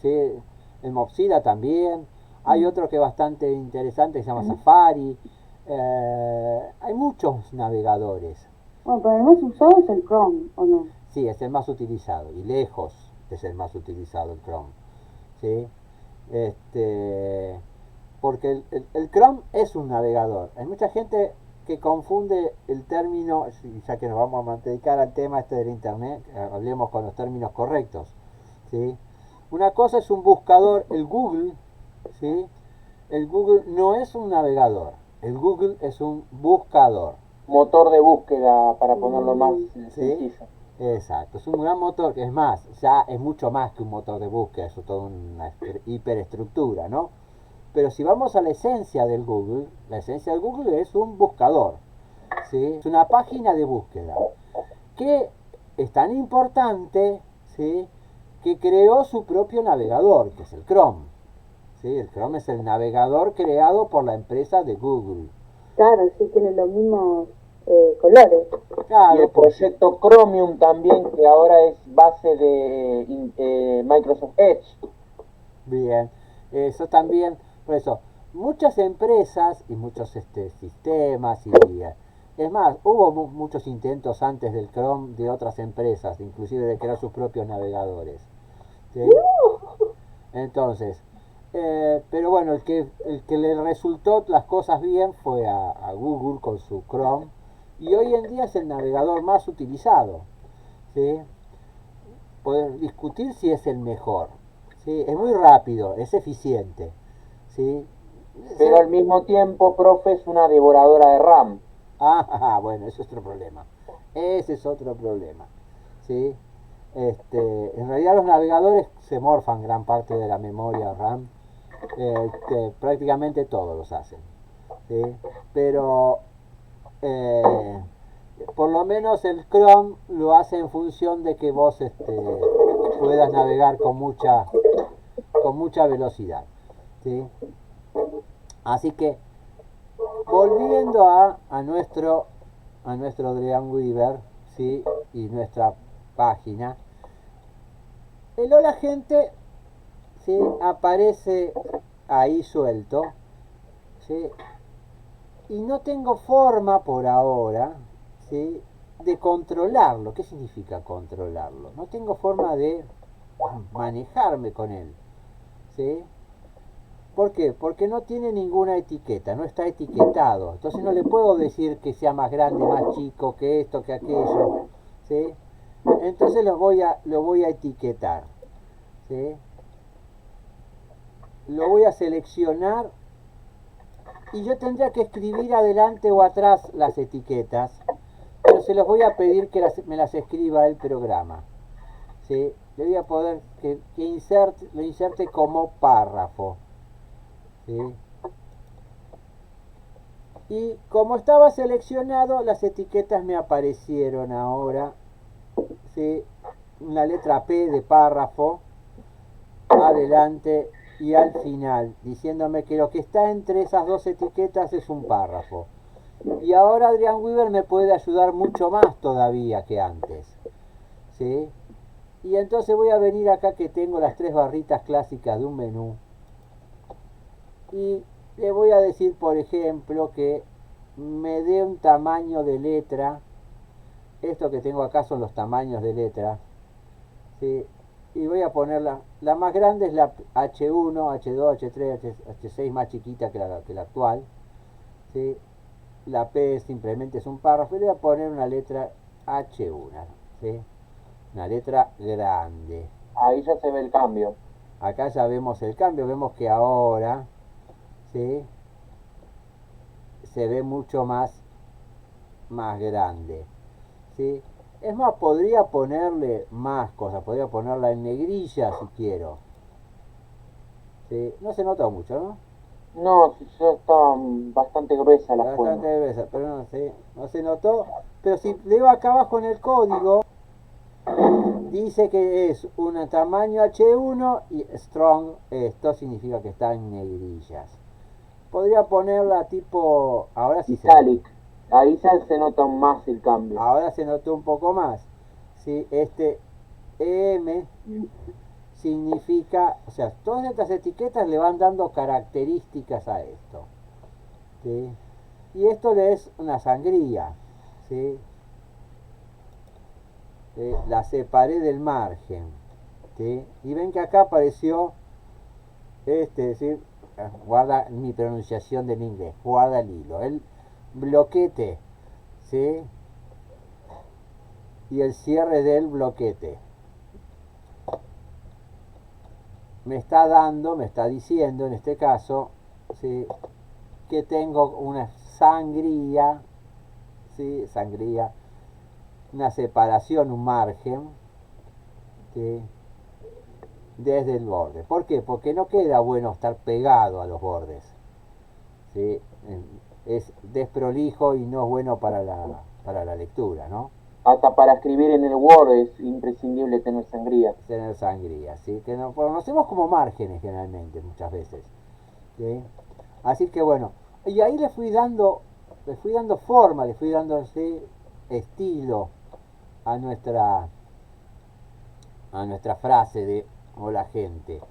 sí, el Mozilla también. Hay otro que es bastante interesante, que se llama Safari. Hay muchos navegadores. Bueno, pero el más usado es el Chrome, ¿o no? Sí, es el más utilizado y lejos es el más utilizado el Chrome. ¿Sí? Porque el Chrome es un navegador. Hay mucha gente que confunde el término, ya que nos vamos a dedicar al tema del Internet, hablemos con los términos correctos. ¿Sí? Una cosa es un buscador, el Google, ¿sí? El Google no es un navegador, el Google es un buscador. Motor de búsqueda, para ponerlo más ¿Sí? sencillo. Exacto, es un gran motor, que es más, ya es mucho más que un motor de búsqueda, es toda una hiperestructura, ¿no? Pero si vamos a la esencia del Google, la esencia del Google es un buscador, ¿sí? Es una página de búsqueda que es tan importante, ¿sí? Que creó su propio navegador, que es el Chrome. ¿Sí? El Chrome es el navegador creado por la empresa de Google. Claro, sí, tiene los mismos colores. Y Claro, el proyecto Chromium también, que ahora es base de Microsoft Edge. bien, eso también, por eso, muchas empresas y muchos sistemas es más, hubo muchos intentos antes del Chrome de otras empresas, inclusive de crear sus propios navegadores. ¿Sí? Entonces, pero bueno, el que le resultó las cosas bien fue a Google con su Chrome, y hoy en día es el navegador más utilizado. ¿Sí? Poder discutir si es el mejor. ¿Sí? Es muy rápido, es eficiente. ¿Sí? Pero al mismo tiempo, profe, es una devoradora de RAM. Bueno, eso es otro problema. Ese es otro problema. ¿Sí? En realidad los navegadores se morfan gran parte de la memoria RAM. Prácticamente todos los hacen. ¿Sí? Pero por lo menos el Chrome lo hace en función de que vos puedas navegar con mucha velocidad. ¿Sí? Así que volviendo a nuestro Dreamweaver, ¿sí? Y nuestra página, el hola gente, ¿sí? Aparece ahí suelto, ¿sí? Y no tengo forma por ahora, ¿sí? De controlarlo. ¿Qué significa controlarlo? No tengo forma de manejarme con él, ¿sí? ¿Por qué? Porque no tiene ninguna etiqueta, no está etiquetado. Entonces no le puedo decir que sea más grande, más chico, que esto, que aquello, ¿sí? Entonces lo voy a etiquetar, ¿sí? Lo voy a seleccionar y yo tendría que escribir adelante o atrás las etiquetas, pero se los voy a pedir que me las escriba el programa. ¿Sí? Le voy a poder lo inserte como párrafo. ¿Sí? Y como estaba seleccionado, las etiquetas me aparecieron ahora. ¿Sí? Una letra P de párrafo, adelante y al final, diciéndome que lo que está entre esas dos etiquetas es un párrafo. Y ahora Adrián Weaver me puede ayudar mucho más todavía que antes. ¿Sí? Y entonces voy a venir acá que tengo las tres barritas clásicas de un menú. Y le voy a decir, por ejemplo, que me dé un tamaño de letra. Esto que tengo acá son los tamaños de letra. ¿Sí? Y voy a ponerla. La más grande es la H1, H2, H3, H6 más chiquita que la actual. ¿Sí? La P simplemente es un párrafo. Y le voy a poner una letra H1. ¿Sí? Una letra grande. Ahí ya se ve el cambio. Acá ya vemos el cambio. Vemos que ahora, ¿sí?, se ve mucho más grande. ¿Sí? Es más, podría ponerle más cosas. Podría ponerla en negrilla si quiero. ¿Sí? No se nota mucho, ¿no? No, si ya está bastante gruesa la Bastante fuente. gruesa, pero no se notó. Pero si leo acá abajo en el código, dice que es un tamaño H1 y strong. Esto significa que está en negrillas. Podría ponerla tipo... Ahora sí se nota. Italic. Ahí ya se nota más el cambio. Ahora se notó un poco más. ¿Sí? Este EM significa... O sea, todas estas etiquetas le van dando características a esto. ¿Sí? Y esto le es una sangría. ¿Sí? La separé del margen. ¿Sí? Y ven que acá apareció es decir, guarda mi pronunciación del inglés, guarda el hilo, el bloquete, ¿sí? Y el cierre del bloquete. Me está diciendo en este caso, ¿sí?, que tengo una sangría, ¿sí? Sangría, una separación, un margen, ¿sí?, desde el borde. ¿Por qué? Porque no queda bueno estar pegado a los bordes. ¿Sí? Es desprolijo y no es bueno para la lectura, ¿no? Hasta para escribir en el Word es imprescindible tener sangría. Tener sangría, ¿sí? Que nos conocemos como márgenes generalmente, muchas veces. ¿Sí? Así que bueno, y ahí le fui dando forma, le fui dando, ¿sí?, estilo a nuestra frase de hola gente.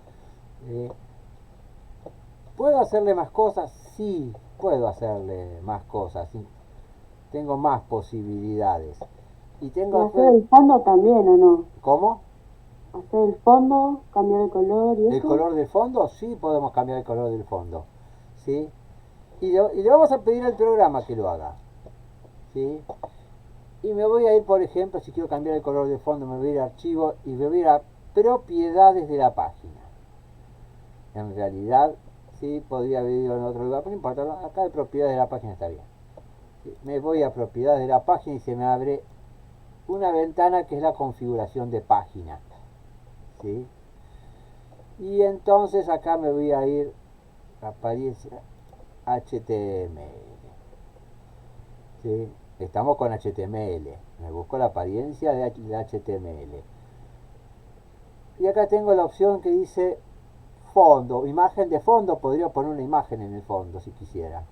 ¿Puedo hacerle más cosas? Sí, puedo hacerle más cosas. Sí. Tengo más posibilidades. Y ¿Y tengo... hacer el fondo también o no? ¿Cómo? Hacer el fondo, cambiar el color y ¿El eso. color del fondo? Sí, podemos cambiar el color del fondo. ¿Sí? Y le vamos a pedir al programa que lo haga. ¿Sí? Y me voy a ir, por ejemplo, si quiero cambiar el color del fondo, me voy a ir a archivo y me voy a ir a propiedades de la página. En realidad, sí, podría haber ido en otro lugar, pero no importa, acá de propiedades de la página está bien. ¿Sí? Me voy a propiedades de la página y se me abre una ventana que es la configuración de página. ¿Sí? Y entonces acá me voy a ir a apariencia HTML. ¿Sí? Estamos con HTML. Me busco la apariencia de HTML. Y acá tengo la opción que dice fondo, imagen de fondo. Podría poner una imagen en el fondo si quisiera.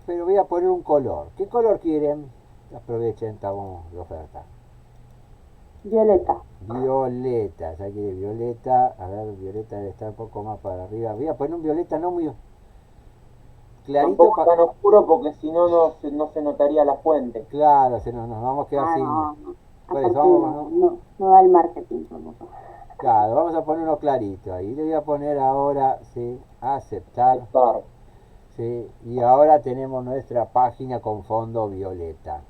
Pero voy a poner un color. ¿Qué color quieren? Aprovechen, estamos de oferta. Violeta. Violeta, ya quiere violeta. A ver, violeta debe estar un poco más para arriba. Voy a poner un violeta no muy clarito. Tampoco tan oscuro porque si no, no se notaría la fuente. Claro, nos vamos a quedar Ah, sin... no, no. Por eso, Aparte no da el marketing famoso. claro, vamos a poner uno clarito. Ahí le voy a poner ahora, sí, aceptar. Aceptar. ¿Sí? Y ahora tenemos nuestra página con fondo violeta.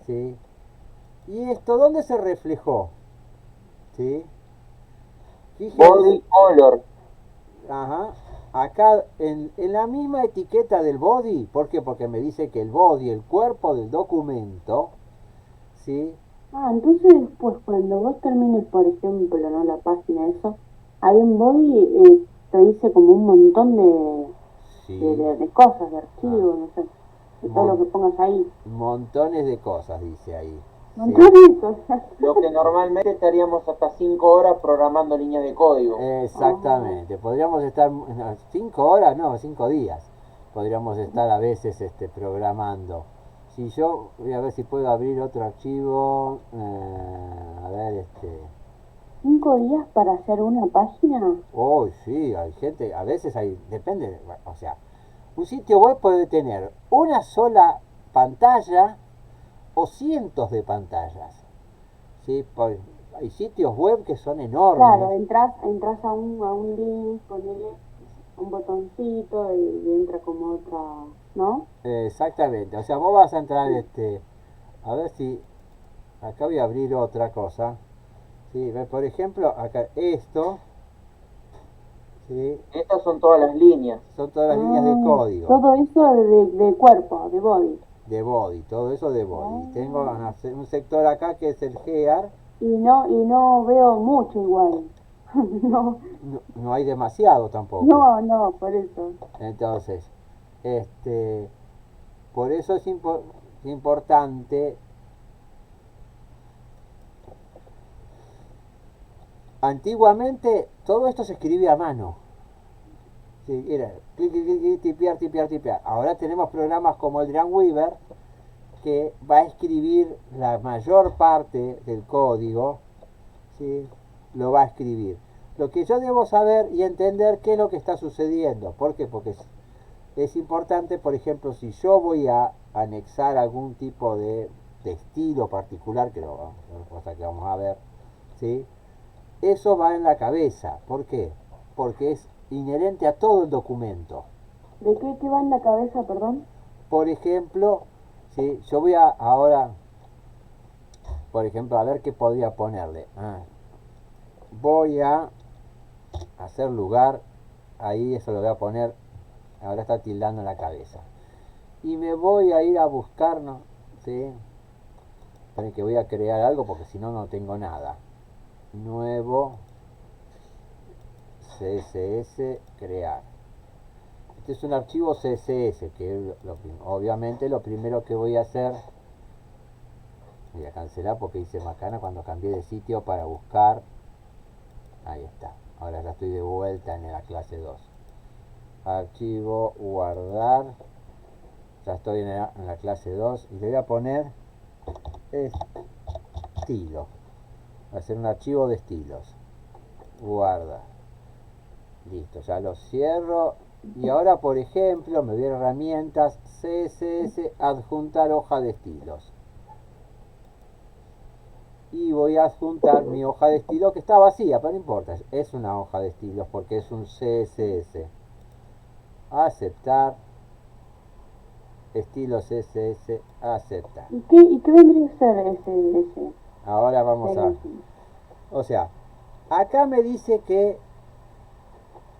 ¿Sí? ¿Y esto dónde se reflejó? ¿Sí? Fíjense. Body color. Ajá. acá en la misma etiqueta del body, ¿por qué? Porque me dice que el body, el cuerpo del documento, ¿sí? Entonces después cuando vos termines, por ejemplo, ¿no? La página, eso, ahí en Body te dice como un montón Sí. de cosas, de Ah, archivos, no sé, de todo lo mon- que pongas ahí. montones de cosas, dice ahí. Sí. Montón de cosas. Lo que normalmente estaríamos hasta 5 horas programando líneas de código. Oh, Exactamente. Podríamos estar 5 horas, no, 5 días. Podríamos estar a veces programando. Si yo voy a ver si puedo abrir otro archivo. A ver, 5 días para hacer una página. oh, sí, hay gente, a veces hay, depende, o sea, un sitio web puede tener una sola pantalla o cientos de pantallas. ¿Sí? Hay sitios web que son Claro, enormes. entras a un link, ponele un botoncito y entra como otra, ¿no? Exactamente, o sea, vos vas a entrar, Sí. a ver si, acá voy a abrir otra cosa. ¿Sí? Por ejemplo, acá esto, ¿sí? Estas son todas las líneas. Son todas las líneas de código, Todo eso de cuerpo, de body. de body, todo eso de body. Tengo Oh. un sector acá que es el gear. Y no veo mucho igual. No, No, no hay demasiado tampoco. no, por eso. Entonces, este, por eso es importante. Antiguamente todo esto se escribía a mano. Sí, era clic, clic, clic, clic, tipear, tipear, tipear. Ahora tenemos programas como el Dreamweaver que va a escribir la mayor parte del código, ¿sí? Lo va a escribir. Lo que yo debo saber y entender qué es lo que está sucediendo. ¿Por qué? Porque es importante, por ejemplo, si yo voy a anexar algún tipo de estilo particular, que lo, cosa que vamos a ver, ¿sí? Eso va en la cabeza. ¿Por qué? Porque es inherente a todo el documento. ¿De qué va en la cabeza, perdón? Por ejemplo, ¿sí? Yo voy a ahora, por ejemplo, a ver qué podría ponerle. Voy a hacer lugar, ahí eso lo voy a poner, ahora está tildando en la cabeza. Y me voy a ir a buscar, ¿no? ¿Sí? Esperen que voy a crear algo porque si no, no tengo nada. Nuevo CSS crear. Este es un archivo CSS que obviamente lo primero que voy a hacer, voy a cancelar porque hice macana cuando cambié de sitio para buscar. Ahí está. Ahora ya estoy de vuelta en la clase 2. Archivo, guardar. Ya estoy en la clase 2 y le voy a poner estilo. Va a ser un archivo de estilos. Guarda. Listo, ya lo cierro. Y ahora, por ejemplo, me voy a herramientas CSS, adjuntar hoja de estilos. Y voy a adjuntar mi hoja de estilo que está vacía, pero no importa. Es una hoja de estilos porque es un CSS. Aceptar. Estilo CSS, aceptar. Y qué vendría a ser ese Ahora vamos a... CSS? O sea, acá me dice que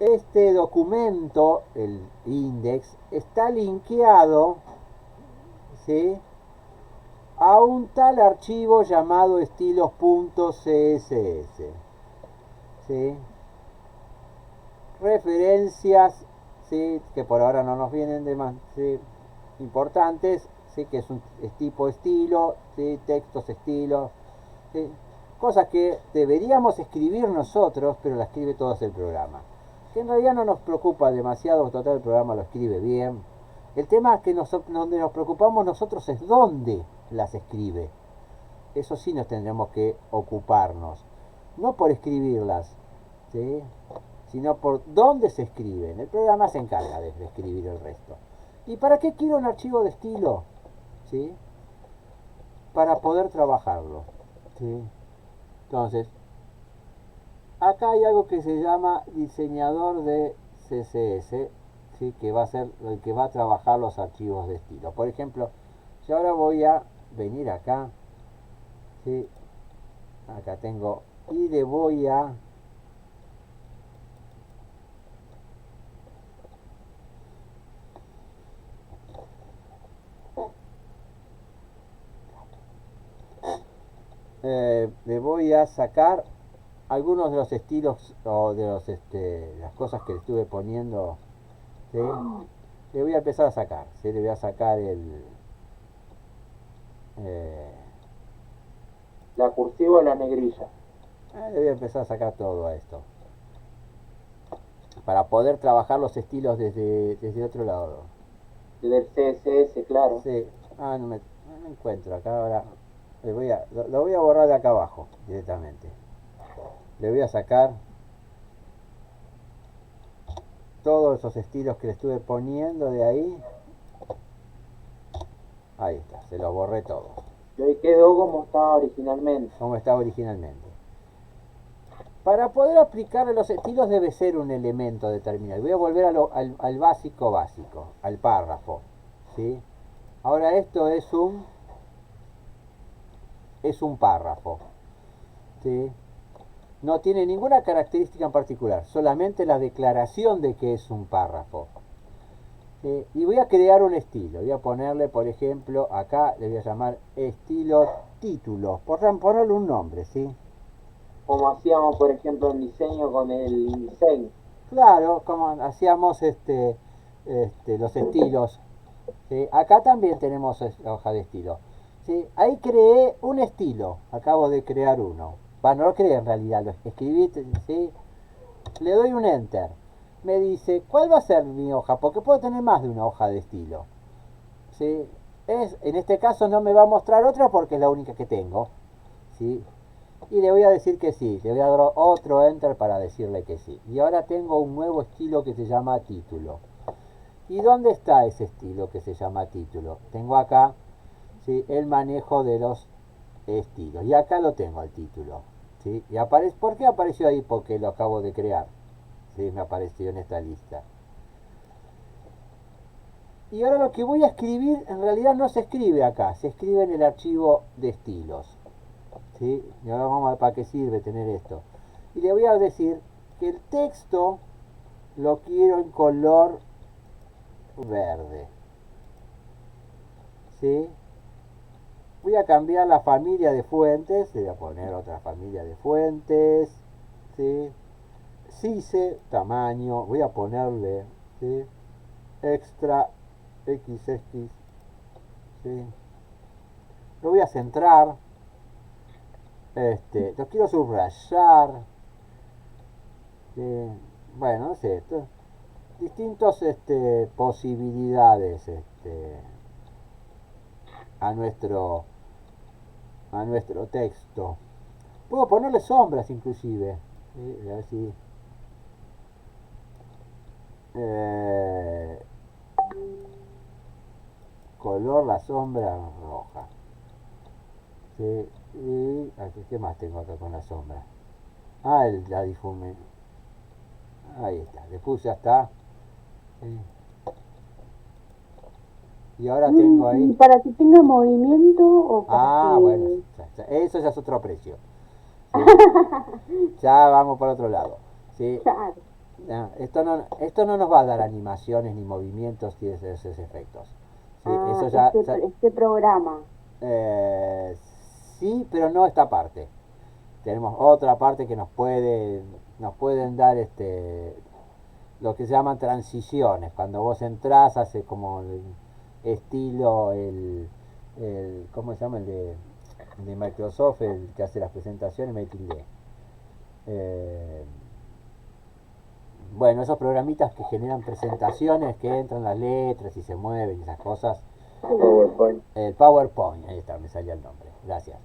este documento, el index, está linkeado, ¿sí? A un tal archivo llamado estilos.css, ¿sí? Referencias, ¿sí? Que por ahora no nos vienen de más, ¿sí? Importantes, ¿sí? Que es tipo estilo, ¿sí? Textos estilo, ¿sí? Cosas que deberíamos escribir nosotros, pero la escribe todo el programa. Que en realidad no nos preocupa demasiado, total el programa lo escribe bien. El tema es que donde nos preocupamos nosotros es dónde las escribe. Eso sí nos tendremos que ocuparnos. No por escribirlas, ¿sí? Sino por dónde se escriben. El programa se encarga de escribir el resto. ¿Y para qué quiero un archivo de estilo? ¿Sí? Para poder trabajarlo. ¿Sí? Entonces, acá hay algo que se llama diseñador de CSS, ¿sí? Que va a ser el que va a trabajar los archivos de estilo. Por ejemplo, yo ahora voy a venir acá, ¿sí? Acá tengo y le voy a le voy a sacar algunos de los estilos o de los las cosas que le estuve poniendo, ¿sí? Le voy a empezar a sacar, ¿sí? Le voy a sacar eh, La cursiva o la negrilla. le voy a empezar a sacar todo a esto para poder trabajar los estilos desde otro lado. Del CSS, claro. Sí, no me encuentro acá ahora. Lo voy a borrar de acá abajo directamente. Le voy a sacar todos esos estilos que le estuve poniendo de ahí. Ahí está, se los borré todos. Y hoy quedó como estaba originalmente. Como estaba originalmente. Para poder aplicarle los estilos debe ser un elemento determinado. Voy a volver al básico, al párrafo, ¿sí? Ahora esto es un párrafo, ¿sí? No tiene ninguna característica en particular, solamente la declaración de que es un párrafo. Y voy a crear un estilo. Voy a ponerle, por ejemplo, acá le voy a llamar estilo título. Por ponerle un nombre, ¿sí? Como hacíamos, por ejemplo, en diseño con el diseño. Claro, como hacíamos los estilos. ¿Sí? Acá también tenemos la hoja de estilo. ¿Sí? Ahí creé un estilo. Acabo de crear uno. No lo creé en realidad, lo escribí, ¿sí? Le doy un enter. Me dice, ¿cuál va a ser mi hoja? Porque puedo tener más de una hoja de estilo. ¿Sí? En este caso no me va a mostrar otra porque es la única que tengo. ¿Sí? Y le voy a decir que sí. Le voy a dar otro enter para decirle que sí. Y ahora tengo un nuevo estilo que se llama título. ¿Y dónde está ese estilo que se llama título? Tengo acá, ¿sí?, el manejo de los estilos. Y acá lo tengo el título. ¿Sí? Y ¿por qué apareció ahí? Porque lo acabo de crear. ¿Sí? Me apareció en esta lista. Y ahora lo que voy a escribir en realidad no se escribe acá, se escribe en el archivo de estilos. ¿Sí? Y ahora vamos a ver para qué sirve tener esto. Y le voy a decir que el texto lo quiero en color verde. ¿Sí? Voy a cambiar la familia de fuentes, le voy a poner otra familia de fuentes. ¿Sí? Size, tamaño, voy a ponerle, ¿sí?, extra XX. ¿Sí? Lo voy a centrar. Lo quiero subrayar. Bueno, no sé, distintos posibilidades a nuestro texto. Puedo ponerle sombras inclusive. ¿Sí? A ver si color la sombra roja. ¿Sí? Y aquí, ¿qué más tengo acá con la sombra? La difume. Ahí está, le puse hasta. ¿Sí? Y ahora tengo ahí. ¿Para que tenga movimiento o para que...? Bueno, eso ya es otro precio. ¿Sí? Ya vamos por otro lado. ¿Sí? Claro. No, esto no nos va a dar animaciones ni movimientos y esos efectos. ¿Sí? Eso este programa. Eh, sí, pero no esta parte. Tenemos otra parte que nos pueden dar lo que se llaman transiciones. Cuando vos entrás hace como el estilo ¿cómo se llama? El de Microsoft, el que hace las presentaciones, Making D. Bueno, esos programitas que generan presentaciones, que entran las letras y se mueven y esas cosas. PowerPoint. El PowerPoint, ahí está, me salía el nombre, gracias.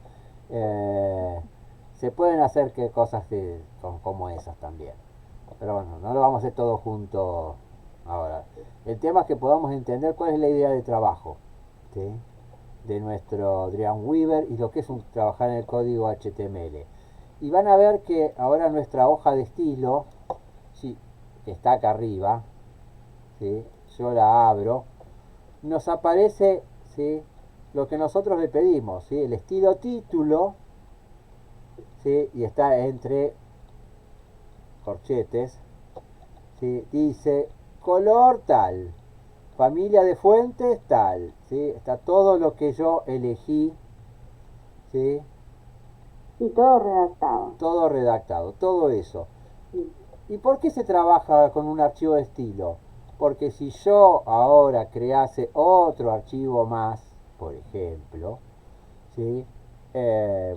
Se pueden hacer cosas como esas también. Pero bueno, no lo vamos a hacer todo junto ahora. El tema es que podamos entender cuál es la idea de trabajo, ¿sí?, de nuestro Dreamweaver y lo que es trabajar en el código HTML. Y van a ver que ahora nuestra hoja de estilo, sí, que está acá arriba, ¿sí?, yo la abro, nos aparece, ¿sí?, lo que nosotros le pedimos, ¿sí?, el estilo título, ¿sí?, y está entre corchetes, ¿sí?, dice color tal, familia de fuentes tal, ¿sí?, está todo lo que yo elegí, ¿sí?, Sí, todo redactado. Todo redactado, todo eso. Sí. ¿Y por qué se trabaja con un archivo de estilo? Porque si yo ahora crease otro archivo más, por ejemplo, ¿sí?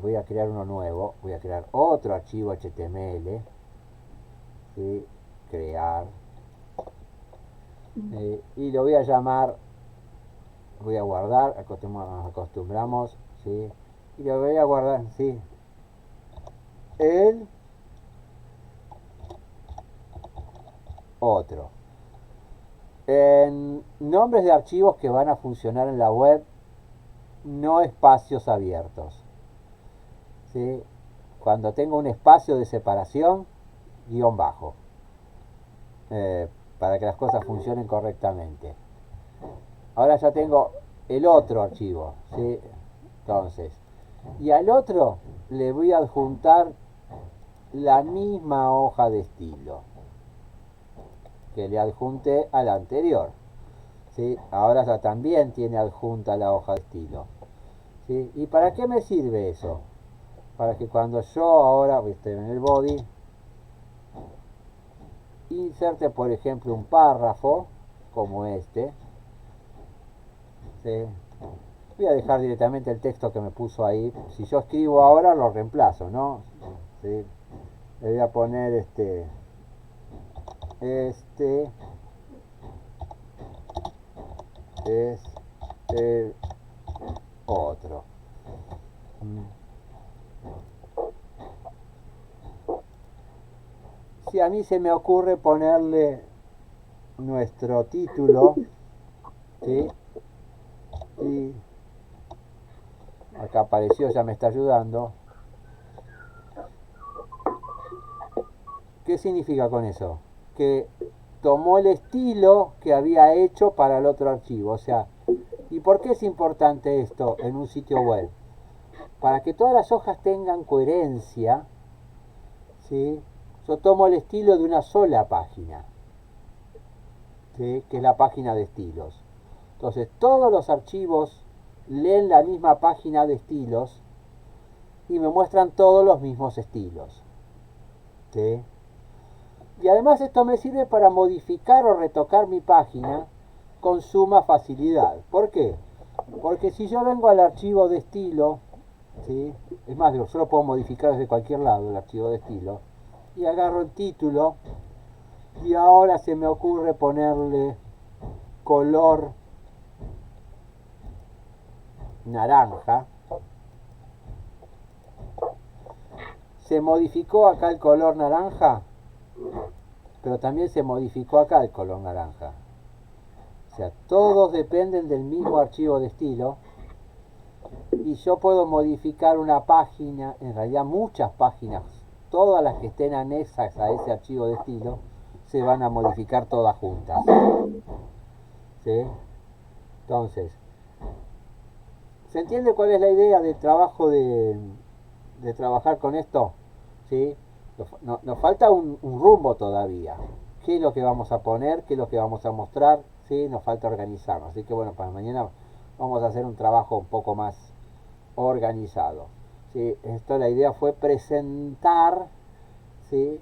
Voy a crear uno nuevo, voy a crear otro archivo HTML, ¿sí? Crear, y lo voy a llamar, voy a guardar, nos acostumbramos, ¿sí? Y lo voy a guardar, ¿sí? El otro. En nombres de archivos que van a funcionar en la web, no espacios abiertos, ¿sí? Cuando tengo un espacio de separación, guión bajo, eh, para que las cosas funcionen correctamente. Ahora ya tengo el otro archivo, ¿sí? Entonces, y al otro le voy a adjuntar la misma hoja de estilo que le adjunté al anterior, ¿sí? Ahora ya también tiene adjunta la hoja de estilo, ¿sí? ¿Y para qué me sirve eso? Para que cuando yo ahora, ¿viste? En el body, inserte por ejemplo un párrafo como este, ¿sí? Voy a dejar directamente el texto que me puso ahí. Si yo escribo ahora lo reemplazo, ¿no? ¿Sí? Le voy a poner este es el otro. Si a mí se me ocurre ponerle nuestro título, ¿sí? Y acá apareció, ya me está ayudando. ¿Qué significa con eso? Que tomó el estilo que había hecho para el otro archivo. O sea, ¿y por qué es importante esto en un sitio web? Para que todas las hojas tengan coherencia, ¿sí? Yo tomo el estilo de una sola página, ¿sí? Que es la página de estilos. Entonces, todos los archivos leen la misma página de estilos y me muestran todos los mismos estilos, ¿sí? Y además esto me sirve para modificar o retocar mi página con suma facilidad. ¿Por qué? Porque si yo vengo al archivo de estilo, ¿sí? Es más, yo lo puedo modificar desde cualquier lado, el archivo de estilo, y agarro el título, y ahora se me ocurre ponerle color naranja. Se modificó acá el color naranja, pero también se modificó acá el color naranja. O sea, todos dependen del mismo archivo de estilo, y yo puedo modificar una página, en realidad muchas páginas, todas las que estén anexas a ese archivo de estilo, se van a modificar todas juntas, ¿sí? Entonces, ¿se entiende cuál es la idea del trabajo de trabajar con esto? ¿Sí? Nos falta un rumbo todavía. ¿Qué es lo que vamos a poner? ¿Qué es lo que vamos a mostrar? ¿Sí? Nos falta organizarnos. Así que bueno, para mañana vamos a hacer un trabajo un poco más organizado. ¿Sí? Esto, la idea fue presentar, ¿sí?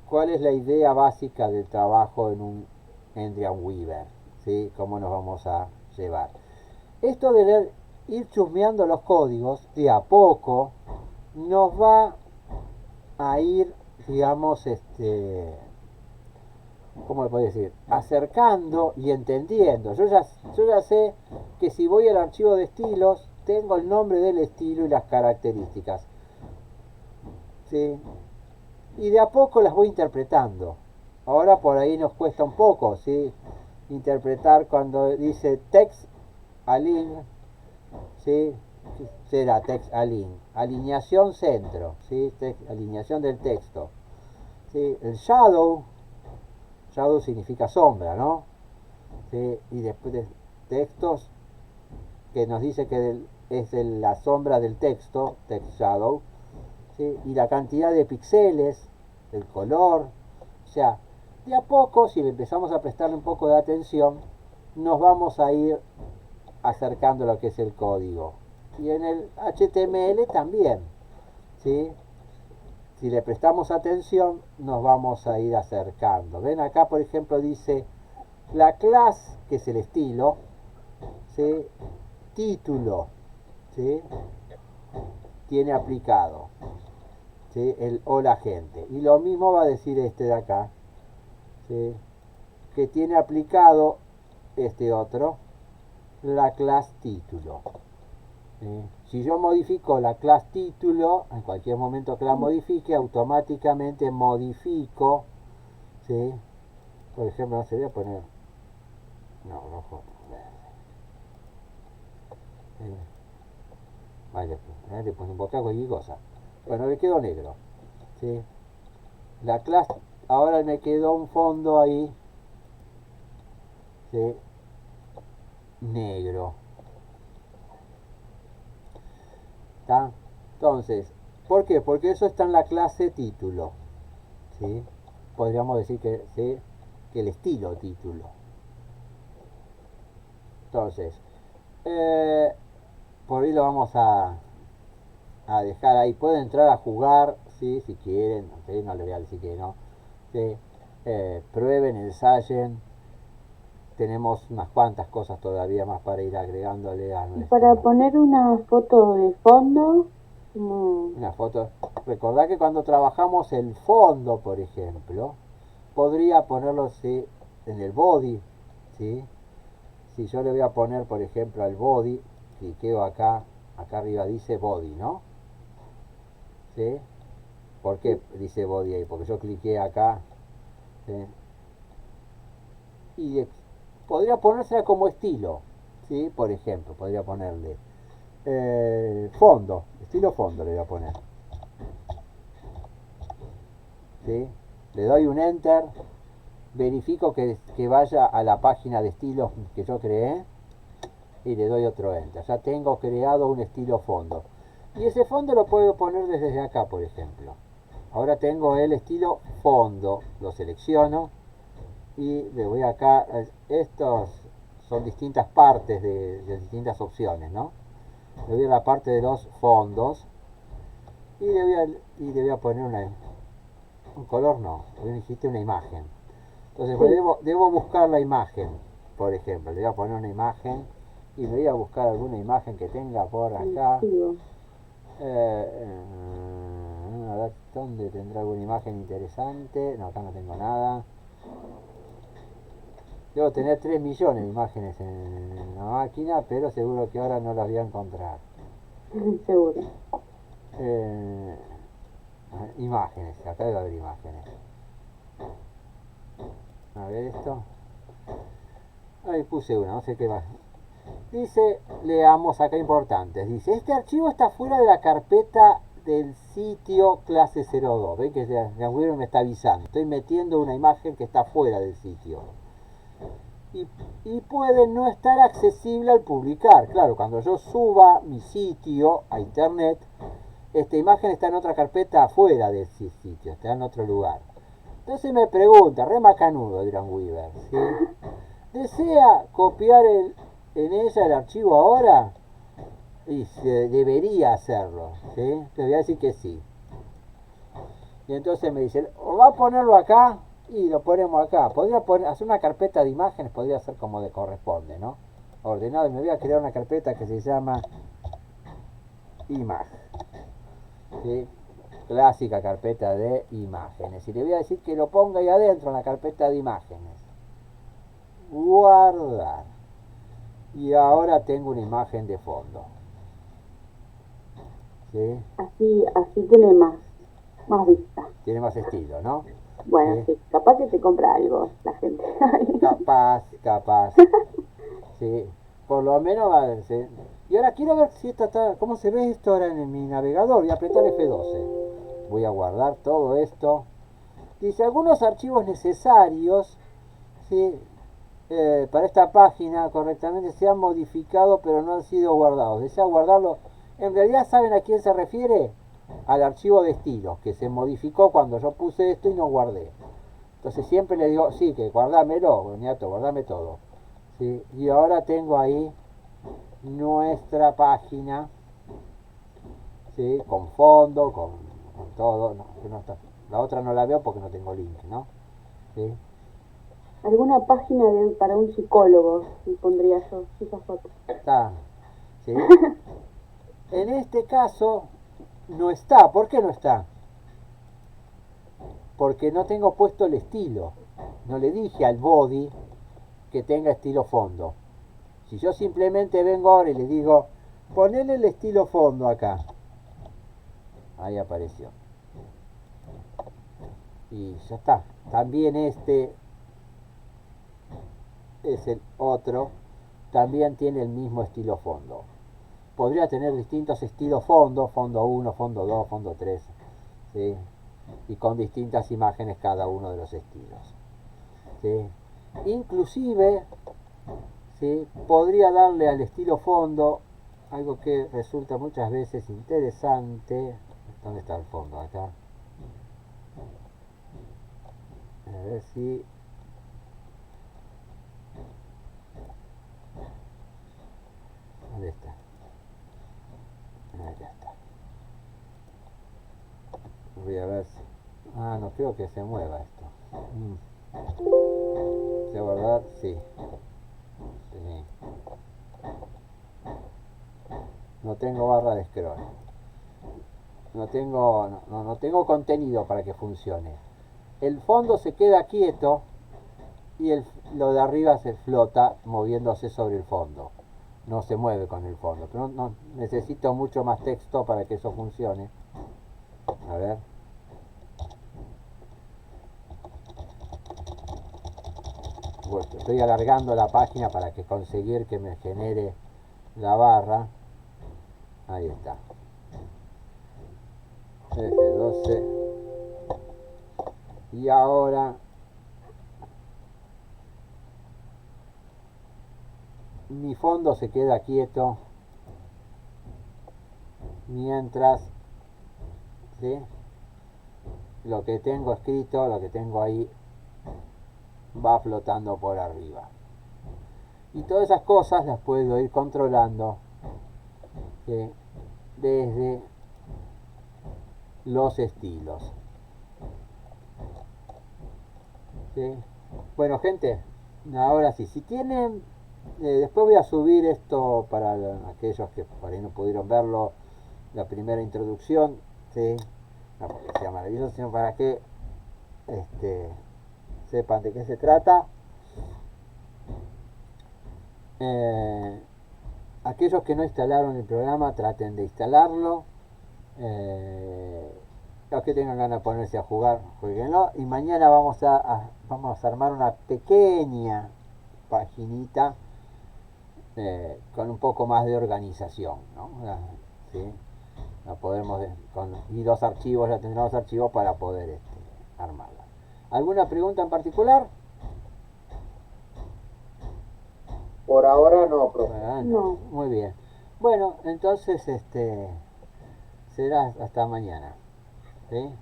cuál es la idea básica del trabajo en un Endrian Weaver, ¿sí? Cómo nos vamos a llevar. Esto de ir chusmeando los códigos de a poco nos va a ir, digamos, ¿cómo le puedo decir? Acercando y entendiendo. Yo ya sé que si voy al archivo de estilos, tengo el nombre del estilo y las características, ¿sí? Y de a poco las voy interpretando. Ahora por ahí nos cuesta un poco, ¿sí? Interpretar cuando dice text align, ¿sí? Será text align, alineación centro, ¿sí? Alineación del texto, ¿sí? El shadow, shadow significa sombra, ¿no? ¿Sí? Y después de textos que nos dice que es la sombra del texto, text shadow, ¿sí? Y la cantidad de píxeles, el color, o sea, de a poco, si le empezamos a prestarle un poco de atención, nos vamos a ir acercando a lo que es el código. Y en el HTML también. ¿sí? Si le prestamos atención, nos vamos a ir acercando. Ven acá, por ejemplo, dice la clase, que es el estilo, ¿sí? Título, ¿sí? Tiene aplicado, ¿sí? El o la gente. Y lo mismo va a decir este de acá, ¿sí? Que tiene aplicado este otro, la clase título. ¿Sí? Si yo modifico la clase título, en cualquier momento que la modifique, automáticamente modifico, ¿sí? Por ejemplo, no se voy a poner, no, rojo, verde. Vale, le pongo un poco cualquier cosa. Bueno, le quedó negro, ¿sí? La clase, ahora me quedó un fondo ahí, ¿sí? Negro. ¿Está? Entonces, ¿por qué? Porque eso está en la clase título, ¿sí? Podríamos decir que, ¿sí? Que el estilo título. Entonces, por ahí lo vamos a dejar ahí. Pueden entrar a jugar, ¿sí? Si quieren, ¿sí? No le voy a decir que no, ¿sí? Prueben, ensayen. Tenemos unas cuantas cosas todavía más para ir agregándole a Y para nuestro... poner una foto de fondo, como... Una foto. Recordá que cuando trabajamos el fondo, por ejemplo, podría ponerlo, ¿sí? En el body, ¿sí? Si yo le voy a poner, por ejemplo, al body, cliqueo acá, acá arriba dice body, ¿no? ¿Sí? ¿Por qué dice body ahí? Porque yo cliqué acá, ¿sí? Y podría ponérsela como estilo, ¿sí? Por ejemplo, podría ponerle fondo, estilo fondo le voy a poner, ¿sí? Le doy un enter, verifico que vaya a la página de estilos que yo creé y le doy otro enter. Ya tengo creado un estilo fondo. Y ese fondo lo puedo poner desde acá, por ejemplo. Ahora tengo el estilo fondo, lo selecciono y le voy acá. Estos son distintas partes de distintas opciones, ¿no? Le voy a la parte de los fondos y le voy a poner un color, no, dijiste una imagen. Entonces Sí. debo buscar la imagen, por ejemplo. Le voy a poner una imagen y me voy a buscar alguna imagen que tenga por acá. A ver dónde tendrá alguna imagen interesante. No, acá no tengo nada. Debo tener 3 millones de imágenes en la máquina, pero seguro que ahora no las voy a encontrar. Seguro. Eh, Imágenes, acá debe haber imágenes. A ver esto. Ahí puse una, no sé qué va. Dice, leamos acá importantes. Dice, este archivo está fuera de la carpeta del sitio clase 02. ¿Ven que Jamweaver me está avisando? Estoy metiendo una imagen que está fuera del sitio. Y puede no estar accesible al publicar. Claro, cuando yo suba mi sitio a internet, esta imagen está en otra carpeta afuera de ese sitio, está en otro lugar. Entonces me pregunta, re macanudo, Dreamweaver, ¿sí? ¿Desea copiar en ella el archivo ahora? Y debería hacerlo, ¿sí? Le voy a decir que sí. Y entonces me dice, ¿o va a ponerlo acá? Y lo ponemos acá. Podría hacer una carpeta de imágenes, podría ser como de corresponde, ¿no? Ordenado, y me voy a crear una carpeta que se llama imagen, ¿sí? Clásica carpeta de imágenes. Y le voy a decir que lo ponga ahí adentro en la carpeta de imágenes. Guardar. Y ahora tengo una imagen de fondo. ¿Sí? Así tiene más vista. Tiene más estilo, ¿no? Bueno, ¿Sí? sí, capaz que te compra algo la gente. Capaz. ¿Sí? Por lo menos, ¿sí? Y ahora quiero ver si esto está, cómo se ve esto ahora en mi navegador. Voy a apretar F12. Voy a guardar todo esto. Dice, algunos archivos necesarios, ¿sí? Para esta página correctamente se han modificado pero no han sido guardados. ¿Desea guardarlo? En realidad, ¿saben a quién se refiere? Al archivo de estilos, que se modificó cuando yo puse esto y no guardé. Entonces siempre le digo, sí, que guardámelo, boniato, guardame todo. ¿Sí? Y ahora tengo ahí nuestra página, ¿sí? Con fondo, con todo. No, que no está. La otra no la veo porque no tengo link, ¿no? ¿Sí? Alguna página para un psicólogo, y pondría yo esa foto. Está, ¿sí? En este caso no está. ¿Por qué no está? Porque no tengo puesto el estilo. No le dije al body que tenga estilo fondo. Si yo simplemente vengo ahora y le digo, ponele el estilo fondo acá. Ahí apareció. Y ya está. También este es el otro. También tiene el mismo estilo fondo. Podría tener distintos estilos fondo. Fondo 1, fondo 2, fondo 3. ¿Sí? Y con distintas imágenes cada uno de los estilos. ¿Sí? Inclusive, ¿sí? Podría darle al estilo fondo algo que resulta muchas veces interesante. ¿Dónde está el fondo? Acá. A ver si... ¿Dónde está? Acá está. Voy a ver si... Ah, no creo que se mueva esto. ¿Se va a guardar? Sí. Sí. No tengo barra de scroll. No tengo contenido para que funcione. El fondo se queda quieto y lo de arriba se flota moviéndose sobre el fondo. No se mueve con el fondo. Pero no, necesito mucho más texto para que eso funcione. A ver. Bueno, estoy alargando la página para que conseguir que me genere la barra. Ahí está. F12. Y ahora mi fondo se queda quieto mientras, ¿sí? Lo que tengo escrito, lo que tengo ahí, va flotando por arriba. Y todas esas cosas las puedo ir controlando, ¿sí? Desde los estilos. ¿Sí? Bueno, gente, ahora sí, si tienen, después voy a subir esto para aquellos que por ahí no pudieron verlo, la primera introducción, ¿sí? No porque sea maravilloso, sino para que sepan de qué se trata. Aquellos que no instalaron el programa, traten de instalarlo. Los que tengan ganas de ponerse a jugar, jueguenlo. Y mañana vamos a armar una pequeña paginita con un poco más de organización, ¿no? ¿Sí? La podemos y los archivos, ya tendremos archivos para poder armarla. ¿Alguna pregunta en particular? Por ahora no, profe. No. Muy bien. Bueno, entonces será hasta mañana. ¿Sí?